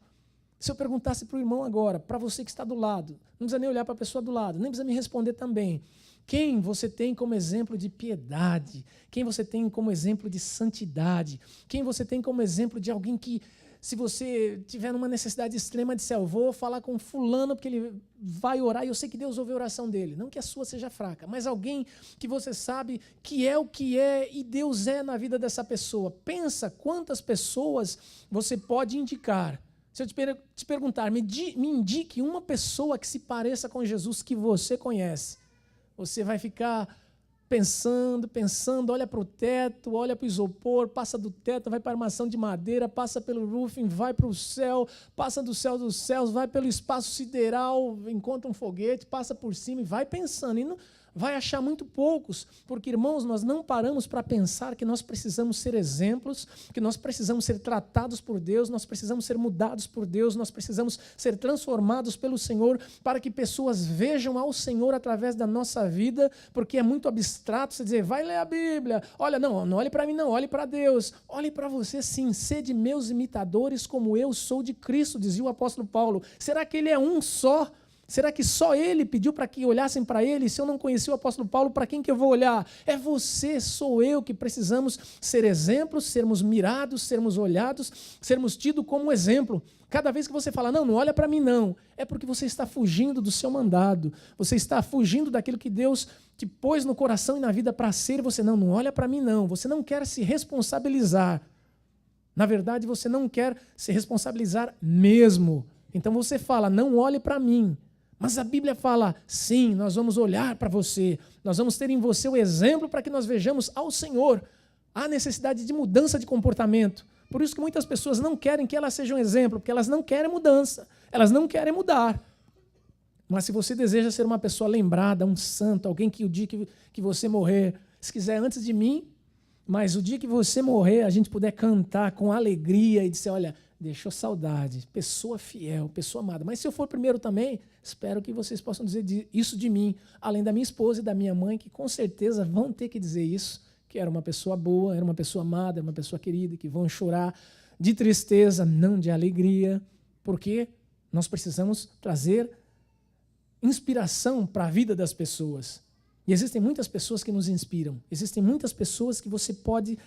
Se eu perguntasse para o irmão agora, para você que está do lado, não precisa nem olhar para a pessoa do lado, nem precisa me responder também, quem você tem como exemplo de piedade? Quem você tem como exemplo de santidade? Quem você tem como exemplo de alguém que, se você tiver numa necessidade extrema de dizer, eu vou falar com fulano porque ele vai orar e eu sei que Deus ouve a oração dele. Não que a sua seja fraca, mas alguém que você sabe que é o que é e Deus é na vida dessa pessoa. Pensa quantas pessoas você pode indicar. Se eu te perguntar, me indique uma pessoa que se pareça com Jesus que você conhece. Você vai ficar pensando, olha para o teto, olha para o isopor, passa do teto, vai para a armação de madeira, passa pelo roofing, vai para o céu, passa do céu dos céus, vai pelo espaço sideral, encontra um foguete, passa por cima e vai pensando. E não, vai achar muito poucos, porque, irmãos, nós não paramos para pensar que nós precisamos ser exemplos, que nós precisamos ser tratados por Deus, nós precisamos ser mudados por Deus, nós precisamos ser transformados pelo Senhor, para que pessoas vejam ao Senhor através da nossa vida, porque é muito abstrato você dizer, vai ler a Bíblia, olha, não olhe para mim não, olhe para Deus, olhe para você sim, sede meus imitadores como eu sou de Cristo, dizia o apóstolo Paulo. Será que ele é um só? Será que só ele pediu para que olhassem para ele? Se eu não conheci o apóstolo Paulo, para quem que eu vou olhar? É você, sou eu que precisamos ser exemplos, sermos mirados, sermos olhados, sermos tidos como exemplo. Cada vez que você fala, não olha para mim não, é porque você está fugindo do seu mandado, você está fugindo daquilo que Deus te pôs no coração e na vida para ser, e você não olha para mim não, você não quer se responsabilizar. Na verdade, você não quer se responsabilizar mesmo. Então você fala, não olhe para mim. Mas a Bíblia fala, sim, nós vamos olhar para você, nós vamos ter em você o exemplo para que nós vejamos ao Senhor. Há necessidade de mudança de comportamento. Por isso que muitas pessoas não querem que elas sejam exemplo, porque elas não querem mudança, elas não querem mudar. Mas se você deseja ser uma pessoa lembrada, um santo, alguém que o dia que você morrer, se quiser antes de mim, mas o dia que você morrer, a gente puder cantar com alegria e dizer, olha, deixou saudade, pessoa fiel, pessoa amada. Mas se eu for primeiro também, espero que vocês possam dizer isso de mim, além da minha esposa e da minha mãe, que com certeza vão ter que dizer isso, que era uma pessoa boa, era uma pessoa amada, era uma pessoa querida, que vão chorar de tristeza, não de alegria, porque nós precisamos trazer inspiração para a vida das pessoas. E existem muitas pessoas que nos inspiram. Existem muitas pessoas que você pode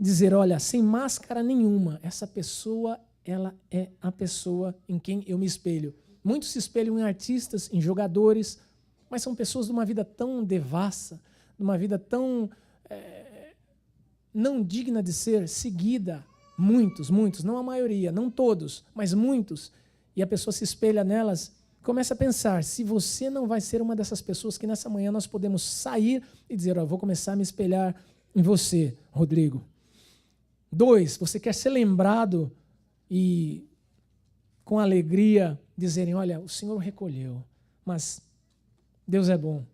dizer, olha, sem máscara nenhuma, essa pessoa, ela é a pessoa em quem eu me espelho. Muitos se espelham em artistas, em jogadores, mas são pessoas de uma vida tão devassa, de uma vida tão não digna de ser seguida. Muitos, não a maioria, não todos, mas muitos. E a pessoa se espelha nelas. Começa a pensar, se você não vai ser uma dessas pessoas que nessa manhã nós podemos sair e dizer, vou começar a me espelhar em você, Rodrigo. 2, você quer ser lembrado e com alegria dizerem, olha, o Senhor recolheu, mas Deus é bom.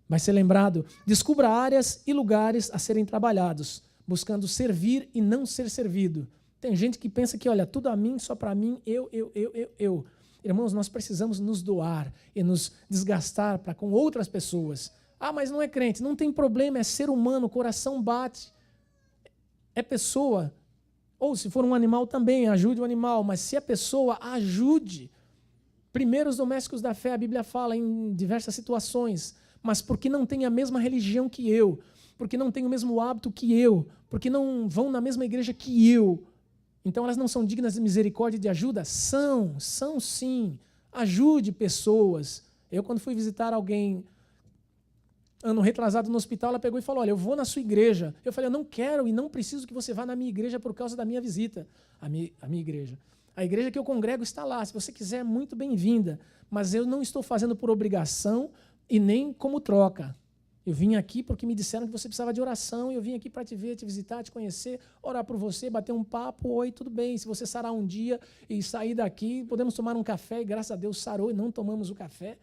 Vai ser lembrado. Descubra áreas e lugares a serem trabalhados, buscando servir e não ser servido. Tem gente que pensa que, olha, tudo a mim, só para mim, eu. Irmãos, nós precisamos nos doar e nos desgastar para com outras pessoas. Mas não é crente. Não tem problema, é ser humano, o coração bate. É pessoa. Ou se for um animal também, ajude o animal. Mas se a pessoa, ajude. Primeiros domésticos da fé, a Bíblia fala em diversas situações. Mas porque não tem a mesma religião que eu, porque não tem o mesmo hábito que eu, porque não vão na mesma igreja que eu, então elas não são dignas de misericórdia e de ajuda? São sim. Ajude pessoas. Eu, quando fui visitar alguém, ano retrasado no hospital, ela pegou e falou, olha, eu vou na sua igreja. Eu falei, eu não quero e não preciso que você vá na minha igreja por causa da minha visita. A minha igreja. A igreja que eu congrego está lá. Se você quiser, muito bem-vinda. Mas eu não estou fazendo por obrigação e nem como troca. Eu vim aqui porque me disseram que você precisava de oração, e eu vim aqui para te ver, te visitar, te conhecer, orar por você, bater um papo, oi, tudo bem. Se você sarar um dia e sair daqui, podemos tomar um café, e graças a Deus sarou e não tomamos o café.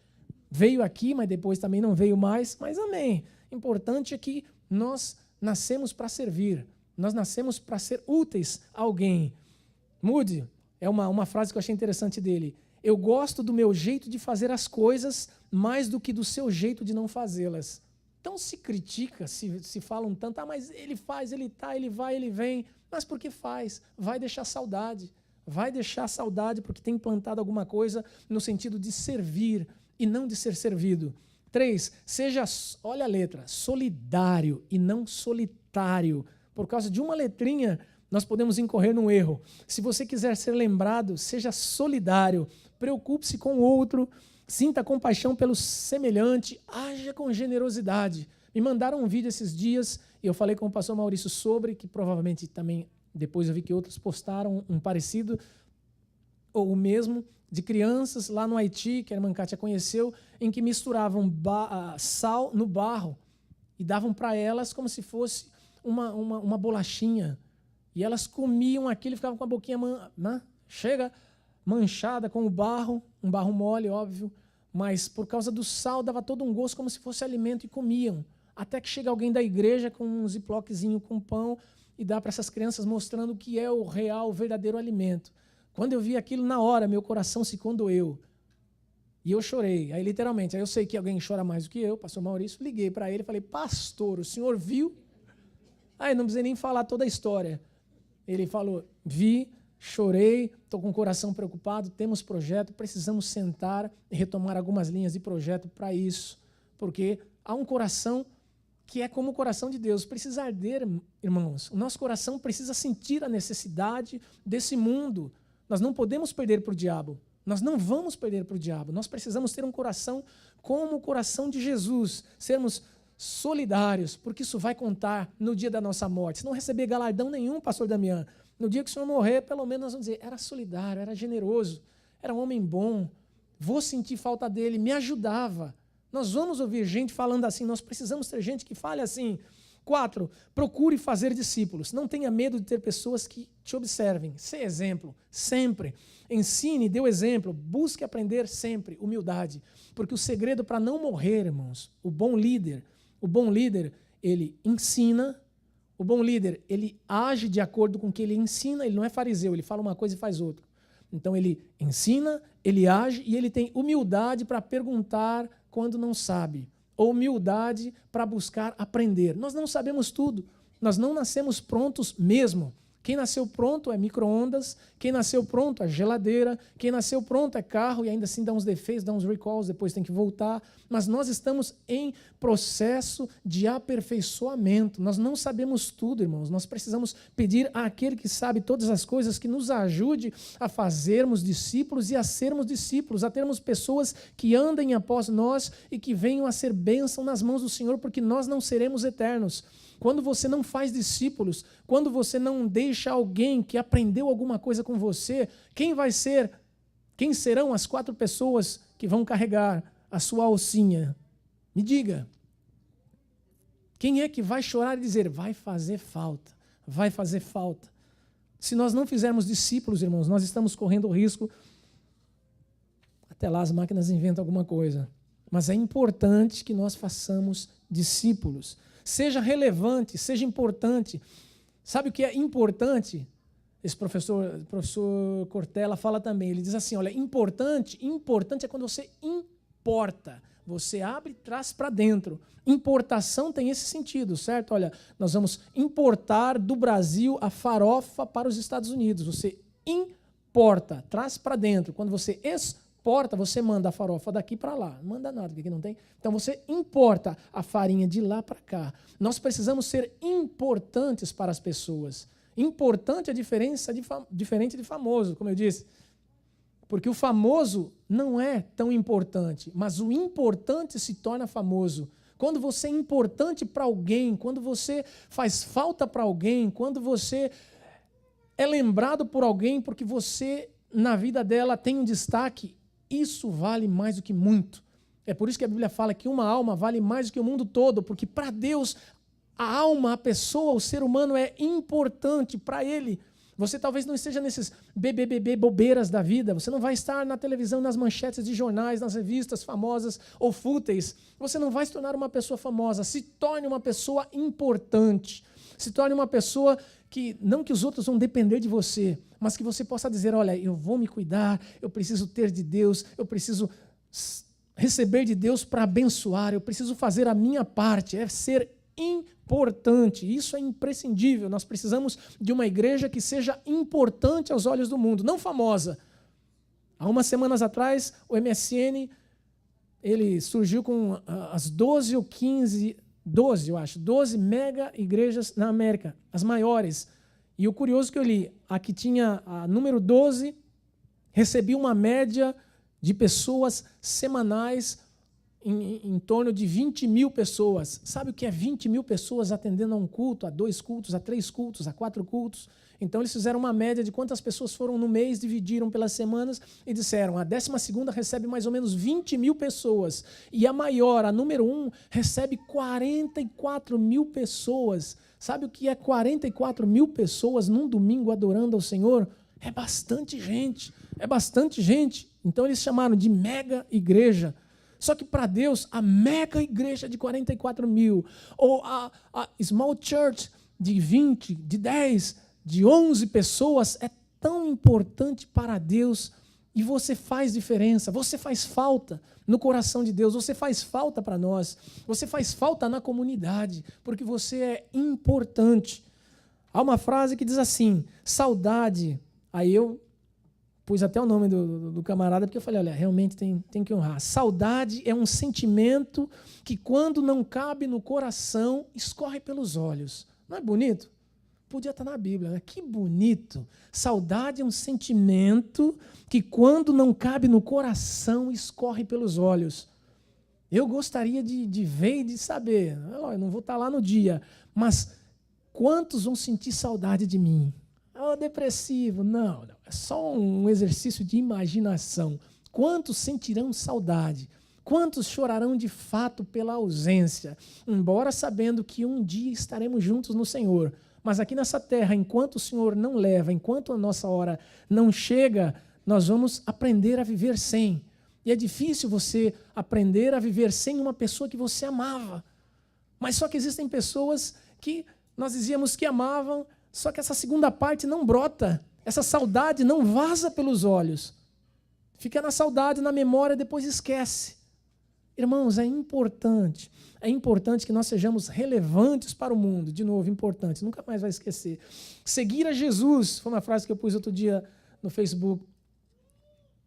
Veio aqui, mas depois também não veio mais, mas amém. Importante é que nós nascemos para servir, nós nascemos para ser úteis a alguém. Moody, é uma frase que eu achei interessante dele. Eu gosto do meu jeito de fazer as coisas mais do que do seu jeito de não fazê-las. Então se critica, se falam tanto, mas ele faz, ele tá, ele vai, ele vem. Mas por que faz? Vai deixar saudade porque tem implantado alguma coisa no sentido de servir e não de ser servido. 3, seja, olha a letra, solidário e não solitário. Por causa de uma letrinha, nós podemos incorrer num erro. Se você quiser ser lembrado, seja solidário, preocupe-se com o outro, sinta compaixão pelo semelhante, haja com generosidade. Me mandaram um vídeo esses dias, e eu falei com o pastor Maurício sobre, que provavelmente também, depois eu vi que outros postaram um parecido, ou o mesmo, de crianças lá no Haiti, que a irmã Kátia conheceu, em que misturavam sal no barro, e davam para elas como se fosse uma bolachinha. E elas comiam aquilo e ficavam com a boquinha manchada com o barro, um barro mole, óbvio, mas por causa do sal dava todo um gosto como se fosse alimento e comiam. Até que chega alguém da igreja com um ziploquezinho com pão e dá para essas crianças mostrando o que é o real, o verdadeiro alimento. Quando eu vi aquilo na hora, meu coração se condoeu. E eu chorei. Aí literalmente, aí eu sei que alguém chora mais do que eu, pastor Maurício, liguei para ele e falei, pastor, o senhor viu? Aí não precisei nem falar toda a história. Ele falou, vi, chorei, estou com o coração preocupado, temos projeto, precisamos sentar e retomar algumas linhas de projeto para isso, porque há um coração que é como o coração de Deus, precisa arder, irmãos. O nosso coração precisa sentir a necessidade desse mundo. Nós não podemos perder para o diabo, nós não vamos perder para o diabo, nós precisamos ter um coração como o coração de Jesus, sermos solidários, porque isso vai contar no dia da nossa morte. Se não receber galardão nenhum, pastor Damião, no dia que o senhor morrer, pelo menos nós vamos dizer, era solidário, era generoso, era um homem bom, vou sentir falta dele, me ajudava. Nós vamos ouvir gente falando assim, nós precisamos ter gente que fale assim. 4, procure fazer discípulos. Não tenha medo de ter pessoas que te observem. Ser exemplo, sempre. Ensine, dê o exemplo, busque aprender sempre. Humildade. Porque o segredo para não morrer, irmãos, o bom líder, ele ensina. O bom líder, ele age de acordo com o que ele ensina, ele não é fariseu, ele fala uma coisa e faz outra. Então ele ensina, ele age e ele tem humildade para perguntar quando não sabe, ou humildade para buscar aprender. Nós não sabemos tudo, nós não nascemos prontos mesmo. Quem nasceu pronto é micro-ondas, quem nasceu pronto é geladeira, quem nasceu pronto é carro e ainda assim dá uns defeitos, dá uns recalls, depois tem que voltar. Mas nós estamos em processo de aperfeiçoamento. Nós não sabemos tudo, irmãos. Nós precisamos pedir àquele que sabe todas as coisas que nos ajude a fazermos discípulos e a sermos discípulos, a termos pessoas que andem após nós e que venham a ser bênção nas mãos do Senhor, porque nós não seremos eternos. Quando você não faz discípulos, quando você não deixa alguém que aprendeu alguma coisa com você, quem serão as 4 pessoas que vão carregar a sua alcinha? Me diga. Quem é que vai chorar e dizer, vai fazer falta, vai fazer falta? Se nós não fizermos discípulos, irmãos, nós estamos correndo o risco, até lá as máquinas inventam alguma coisa, mas é importante que nós façamos discípulos. Seja relevante, seja importante. Sabe o que é importante? Esse professor Cortella fala também, ele diz assim, olha, importante é quando você importa. Você abre e traz para dentro. Importação tem esse sentido, certo? Olha, nós vamos importar do Brasil a farofa para os Estados Unidos. Você importa, traz para dentro. Quando você exporta, você manda a farofa daqui para lá. Não manda nada, porque aqui não tem. Então você importa a farinha de lá para cá. Nós precisamos ser importantes para as pessoas. Importante é diferente de famoso, como eu disse. Porque o famoso não é tão importante, mas o importante se torna famoso. Quando você é importante para alguém, quando você faz falta para alguém, quando você é lembrado por alguém porque você, na vida dela, tem um destaque, isso vale mais do que muito. É por isso que a Bíblia fala que uma alma vale mais do que o mundo todo, porque para Deus, a alma, a pessoa, o ser humano é importante para Ele. Você talvez não esteja nesses bobeiras da vida, você não vai estar na televisão, nas manchetes de jornais, nas revistas famosas ou fúteis. Você não vai se tornar uma pessoa famosa, se torne uma pessoa importante. Se torne uma pessoa que, não que os outros vão depender de você, mas que você possa dizer, olha, eu vou me cuidar, eu preciso ter de Deus, eu preciso receber de Deus para abençoar, eu preciso fazer a minha parte, é ser importante, isso é imprescindível. Nós precisamos de uma igreja que seja importante aos olhos do mundo, não famosa. Há umas semanas atrás, o MSN, ele surgiu com as 12 ou 15, 12, eu acho, 12 mega igrejas na América, as maiores. E o curioso que eu li, a que tinha a número 12, recebia uma média de pessoas semanais em torno de 20 mil pessoas. Sabe o que é 20 mil pessoas atendendo a um culto, a 2 cultos, a 3 cultos, a 4 cultos? Então eles fizeram uma média de quantas pessoas foram no mês, dividiram pelas semanas e disseram, a 12ª recebe mais ou menos 20 mil pessoas. E a maior, a número 1, recebe 44 mil pessoas. Sabe o que é 44 mil pessoas num domingo adorando ao Senhor? É bastante gente, é bastante gente. Então eles chamaram de mega igreja. Só que para Deus, a mega igreja de 44 mil, ou a small church de 20, de 10, de 11 pessoas, é tão importante para Deus. E você faz diferença, você faz falta no coração de Deus, você faz falta para nós, você faz falta na comunidade, porque você é importante. Há uma frase que diz assim, saudade, aí eu pus até o nome do camarada, porque eu falei, olha, realmente tem que honrar. Saudade é um sentimento que, quando não cabe no coração, escorre pelos olhos. Não é bonito? Podia estar na Bíblia, né? Que bonito. Saudade é um sentimento que, quando não cabe no coração, escorre pelos olhos. Eu gostaria de ver e de saber. Eu não vou estar lá no dia, mas quantos vão sentir saudade de mim? Oh, depressivo. Não, é só um exercício de imaginação. Quantos sentirão saudade? Quantos chorarão de fato pela ausência? Embora sabendo que um dia estaremos juntos no Senhor. Mas aqui nessa terra, enquanto o Senhor não leva, enquanto a nossa hora não chega, nós vamos aprender a viver sem. E é difícil você aprender a viver sem uma pessoa que você amava. Mas só que existem pessoas que nós dizíamos que amavam, só que essa segunda parte não brota, essa saudade não vaza pelos olhos. Fica na saudade, na memória, depois esquece. Irmãos, é importante que nós sejamos relevantes para o mundo. De novo, importante, nunca mais vai esquecer. Seguir a Jesus, foi uma frase que eu pus outro dia no Facebook,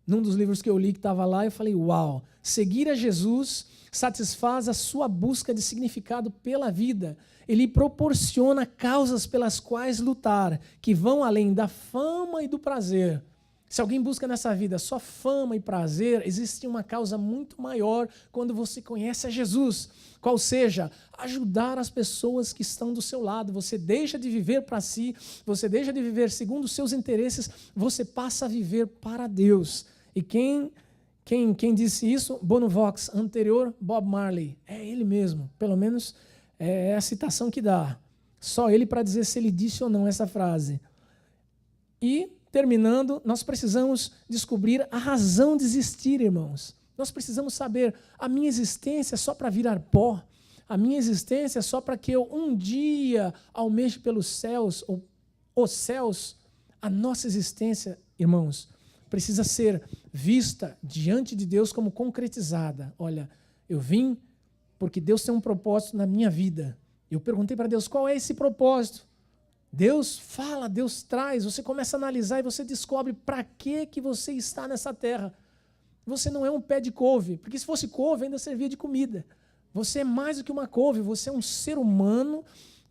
num dos livros que eu li que estava lá, eu falei, uau, seguir a Jesus satisfaz a sua busca de significado pela vida. Ele proporciona causas pelas quais lutar, que vão além da fama e do prazer. Se alguém busca nessa vida só fama e prazer, existe uma causa muito maior quando você conhece a Jesus. Qual seja, ajudar as pessoas que estão do seu lado. Você deixa de viver para si, você deixa de viver segundo os seus interesses, você passa a viver para Deus. E quem disse isso? Bono Vox, anterior Bob Marley. É ele mesmo, pelo menos é a citação que dá. Só ele para dizer se ele disse ou não essa frase. E, terminando, nós precisamos descobrir a razão de existir, irmãos. Nós precisamos saber, a minha existência é só para virar pó? A minha existência é só para que eu um dia almeje pelos céus, ou os céus? A nossa existência, irmãos, precisa ser vista diante de Deus como concretizada. Olha, eu vim porque Deus tem um propósito na minha vida. Eu perguntei para Deus, qual é esse propósito? Deus fala, Deus traz, você começa a analisar e você descobre para que você está nessa terra. Você não é um pé de couve, porque se fosse couve ainda servia de comida. Você é mais do que uma couve, você é um ser humano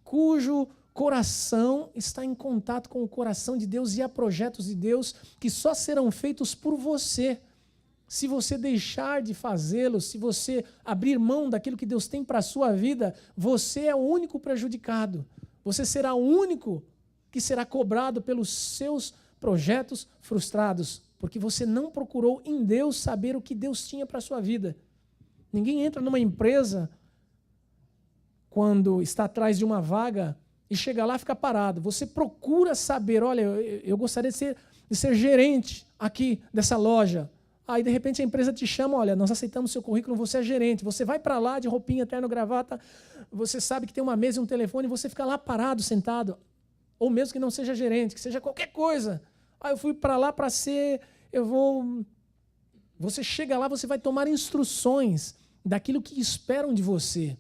cujo coração está em contato com o coração de Deus e há projetos de Deus que só serão feitos por você. Se você deixar de fazê-los, se você abrir mão daquilo que Deus tem para a sua vida, você é o único prejudicado. Você será o único que será cobrado pelos seus projetos frustrados, porque você não procurou em Deus saber o que Deus tinha para a sua vida. Ninguém entra numa empresa quando está atrás de uma vaga e chega lá e fica parado. Você procura saber, olha, eu gostaria de ser gerente aqui dessa loja. Aí, de repente, a empresa te chama, olha, nós aceitamos seu currículo, você é gerente. Você vai para lá de roupinha, terno, gravata, você sabe que tem uma mesa e um telefone, e você fica lá parado, sentado. Ou mesmo que não seja gerente, que seja qualquer coisa. Aí eu fui para lá para ser, Você chega lá, você vai tomar instruções daquilo que esperam de você.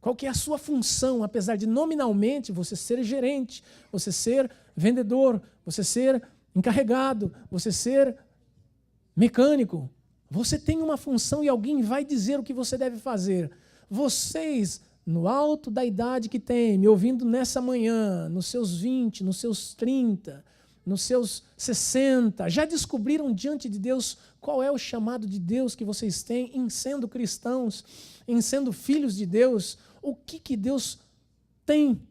Qual que é a sua função, apesar de nominalmente você ser gerente, você ser vendedor, você ser encarregado, você ser mecânico. Você tem uma função e alguém vai dizer o que você deve fazer. Vocês, no alto da idade que tem, me ouvindo nessa manhã, nos seus 20, nos seus 30, nos seus 60, já descobriram diante de Deus qual é o chamado de Deus que vocês têm em sendo cristãos, em sendo filhos de Deus? O que Deus tem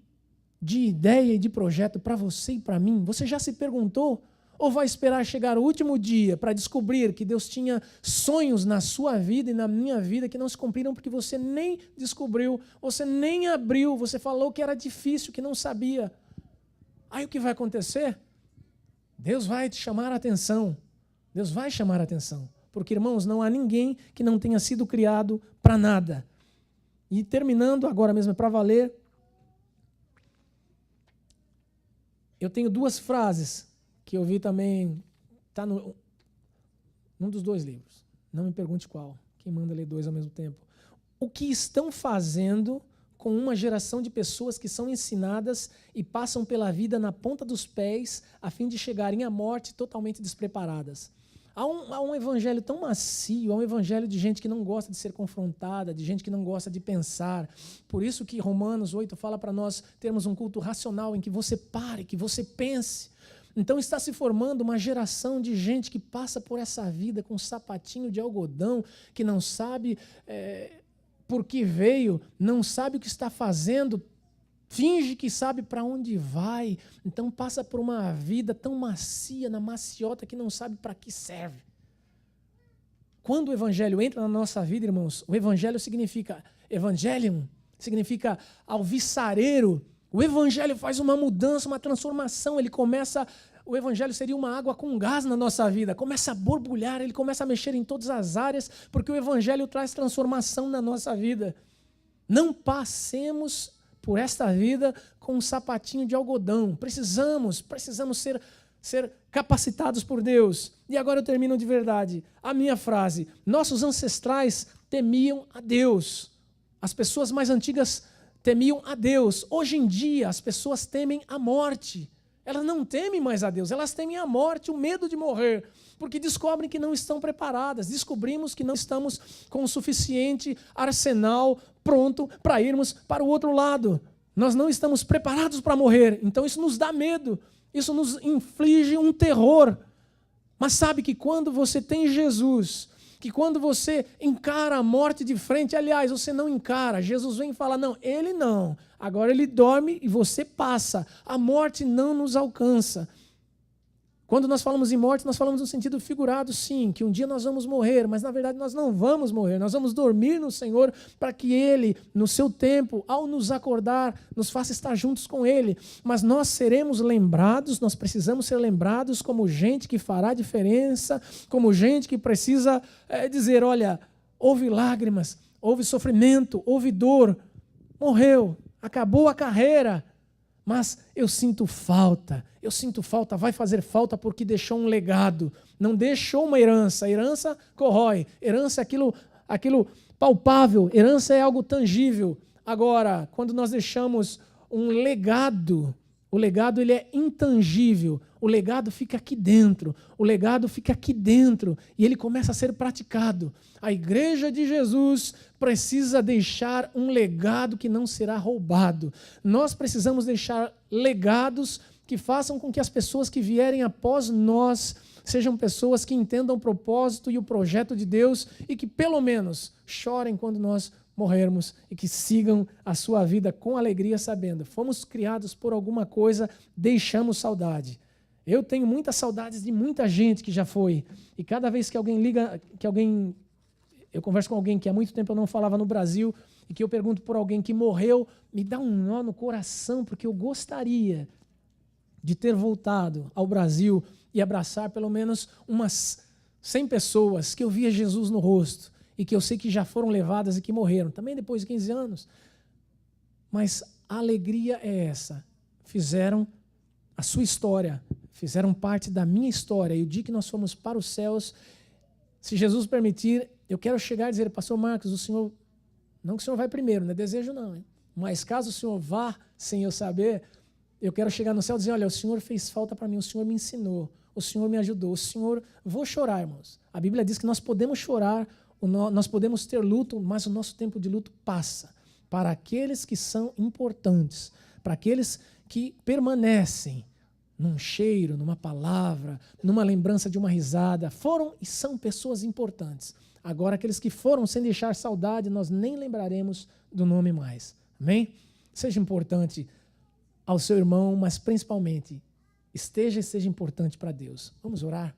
de ideia e de projeto para você e para mim? Você já se perguntou? Ou vai esperar chegar o último dia para descobrir que Deus tinha sonhos na sua vida e na minha vida que não se cumpriram porque você nem descobriu, você nem abriu, você falou que era difícil, que não sabia. Aí o que vai acontecer? Deus vai te chamar a atenção. Deus vai chamar a atenção. Porque, irmãos, não há ninguém que não tenha sido criado para nada. E terminando, agora mesmo é para valer, eu tenho duas frases que eu vi também, está num dos dois livros. Não me pergunte qual, quem manda ler dois ao mesmo tempo. O que estão fazendo com uma geração de pessoas que são ensinadas e passam pela vida na ponta dos pés a fim de chegarem à morte totalmente despreparadas. Há um evangelho tão macio, há um evangelho de gente que não gosta de ser confrontada, de gente que não gosta de pensar. Por isso que Romanos 8 fala para nós termos um culto racional em que você pare, que você pense. Então está se formando uma geração de gente que passa por essa vida com um sapatinho de algodão, que não sabe por que veio, não sabe o que está fazendo, finge que sabe para onde vai, então passa por uma vida tão macia, na maciota, que não sabe para que serve. Quando o evangelho entra na nossa vida, irmãos, o evangelho significa, evangelium, significa alvissareiro. O evangelho faz uma mudança, uma transformação, o evangelho seria uma água com gás na nossa vida, começa a borbulhar, ele começa a mexer em todas as áreas, porque o evangelho traz transformação na nossa vida. Não passemos por esta vida com um sapatinho de algodão. Precisamos ser ser capacitados por Deus. E agora eu termino de verdade. A minha frase: nossos ancestrais temiam a Deus. As pessoas mais antigas temiam a Deus. Hoje em dia, as pessoas temem a morte. Elas não temem mais a Deus, elas temem a morte, o medo de morrer, porque descobrem que não estão preparadas. Descobrimos que não estamos com o suficiente arsenal pronto para irmos para o outro lado. Nós não estamos preparados para morrer, então isso nos dá medo, isso nos inflige um terror. Mas sabe que quando você tem Jesus, que quando você encara a morte de frente, aliás, você não encara, Jesus vem e fala, não, ele não, agora ele dorme e você passa, a morte não nos alcança. Quando nós falamos em morte, nós falamos no sentido figurado, sim, que um dia nós vamos morrer, mas na verdade nós não vamos morrer, nós vamos dormir no Senhor para que Ele, no seu tempo, ao nos acordar, nos faça estar juntos com Ele. Mas nós seremos lembrados, nós precisamos ser lembrados como gente que fará diferença, como gente que precisa dizer, olha, houve lágrimas, houve sofrimento, houve dor, morreu, acabou a carreira, mas eu sinto falta, vai fazer falta porque deixou um legado, não deixou uma herança. Herança corrói, herança é aquilo palpável, herança é algo tangível. Agora, quando nós deixamos um legado, o legado ele é intangível, o legado fica aqui dentro, e ele começa a ser praticado. A igreja de Jesus precisa deixar um legado que não será roubado. Nós precisamos deixar legados que façam com que as pessoas que vierem após nós sejam pessoas que entendam o propósito e o projeto de Deus e que pelo menos chorem quando nós morrermos e que sigam a sua vida com alegria, sabendo, fomos criados por alguma coisa, deixamos saudade. Eu tenho muitas saudades de muita gente que já foi, e cada vez que alguém liga, eu converso com alguém que há muito tempo eu não falava no Brasil, e que eu pergunto por alguém que morreu, me dá um nó no coração, porque eu gostaria de ter voltado ao Brasil e abraçar pelo menos umas 100 pessoas que eu via Jesus no rosto, e que eu sei que já foram levadas e que morreram, também depois de 15 anos. Mas a alegria é essa. Fizeram a sua história, fizeram parte da minha história, e o dia que nós fomos para os céus, se Jesus permitir, eu quero chegar e dizer, pastor Marcos, o senhor, não que o senhor vai primeiro, não é desejo não, hein? Mas caso o senhor vá sem eu saber, eu quero chegar no céu e dizer, olha, o senhor fez falta para mim, o senhor me ensinou, o senhor me ajudou, o senhor, vou chorar, irmãos. A Bíblia diz que nós podemos chorar, nós podemos ter luto, mas o nosso tempo de luto passa. Para aqueles que são importantes, para aqueles que permanecem num cheiro, numa palavra, numa lembrança de uma risada, foram e são pessoas importantes. Agora, aqueles que foram sem deixar saudade, nós nem lembraremos do nome mais. Amém? Seja importante ao seu irmão, mas principalmente, seja importante para Deus. Vamos orar?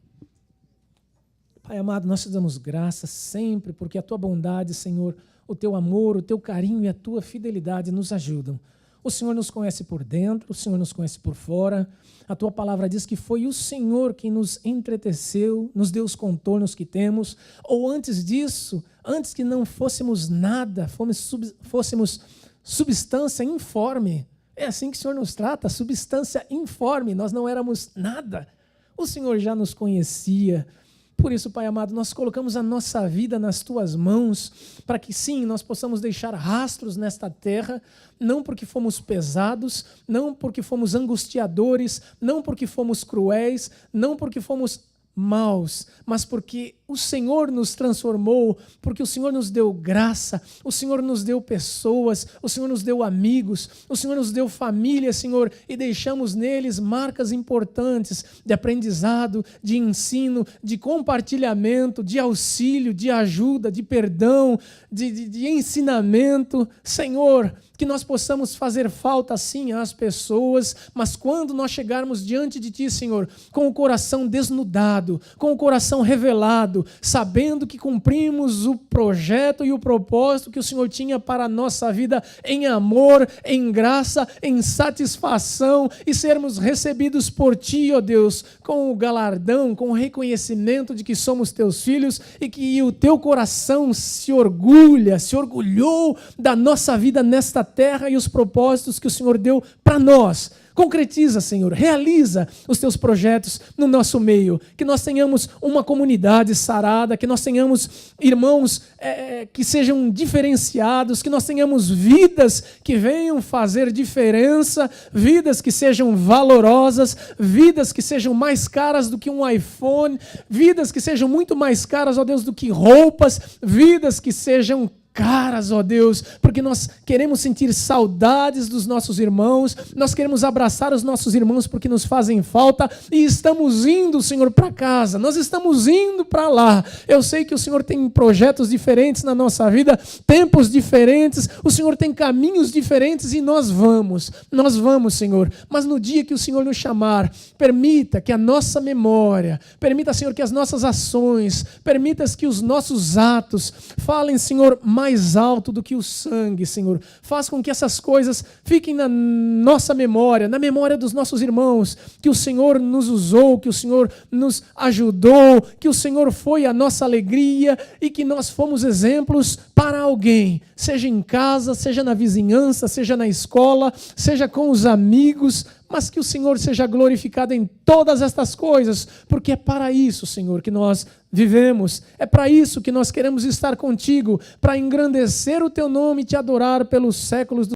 Pai amado, nós te damos graças sempre, porque a tua bondade, Senhor, o teu amor, o teu carinho e a tua fidelidade nos ajudam. O Senhor nos conhece por dentro, o Senhor nos conhece por fora. A tua palavra diz que foi o Senhor quem nos entreteceu, nos deu os contornos que temos, ou antes disso, antes que não fôssemos nada, fôssemos substância informe. É assim que o Senhor nos trata, substância informe, nós não éramos nada. O Senhor já nos conhecia. Por isso, Pai amado, nós colocamos a nossa vida nas tuas mãos, para que sim, nós possamos deixar rastros nesta terra, não porque fomos pesados, não porque fomos angustiadores, não porque fomos cruéis, não porque fomos maus, mas porque o Senhor nos transformou, porque o Senhor nos deu graça, o Senhor nos deu pessoas, o Senhor nos deu amigos, o Senhor nos deu família, Senhor, e deixamos neles marcas importantes de aprendizado, de ensino, de compartilhamento, de auxílio, de ajuda, de perdão, de ensinamento. Senhor, que nós possamos fazer falta sim às pessoas, mas quando nós chegarmos diante de Ti, Senhor, com o coração desnudado, com o coração revelado, sabendo que cumprimos o projeto e o propósito que o Senhor tinha para a nossa vida em amor, em graça, em satisfação, e sermos recebidos por Ti, ó Deus, com o galardão, com o reconhecimento de que somos Teus filhos e que o Teu coração se orgulhou da nossa vida nesta terra e os propósitos que o Senhor deu para nós. Concretiza, Senhor, realiza os teus projetos no nosso meio, que nós tenhamos uma comunidade sarada, que nós tenhamos irmãos que sejam diferenciados, que nós tenhamos vidas que venham fazer diferença, vidas que sejam valorosas, vidas que sejam mais caras do que um iPhone, vidas que sejam muito mais caras, ó Deus, do que roupas, vidas que sejam caras, ó Deus, porque nós queremos sentir saudades dos nossos irmãos, nós queremos abraçar os nossos irmãos porque nos fazem falta e estamos indo, Senhor, para casa, nós estamos indo para lá. Eu sei que o Senhor tem projetos diferentes na nossa vida, tempos diferentes, o Senhor tem caminhos diferentes e nós vamos, Senhor, mas no dia que o Senhor nos chamar, permita que a nossa memória, permita, Senhor, que as nossas ações, permita que os nossos atos falem, Senhor, mais alto do que o sangue, Senhor. Faz com que essas coisas fiquem na nossa memória, na memória dos nossos irmãos, que o Senhor nos usou, que o Senhor nos ajudou, que o Senhor foi a nossa alegria e que nós fomos exemplos para alguém, seja em casa, seja na vizinhança, seja na escola, seja com os amigos, mas que o Senhor seja glorificado em todas estas coisas, porque é para isso, Senhor, que nós vivemos, é para isso que nós queremos estar contigo, para engrandecer o teu nome e te adorar pelos séculos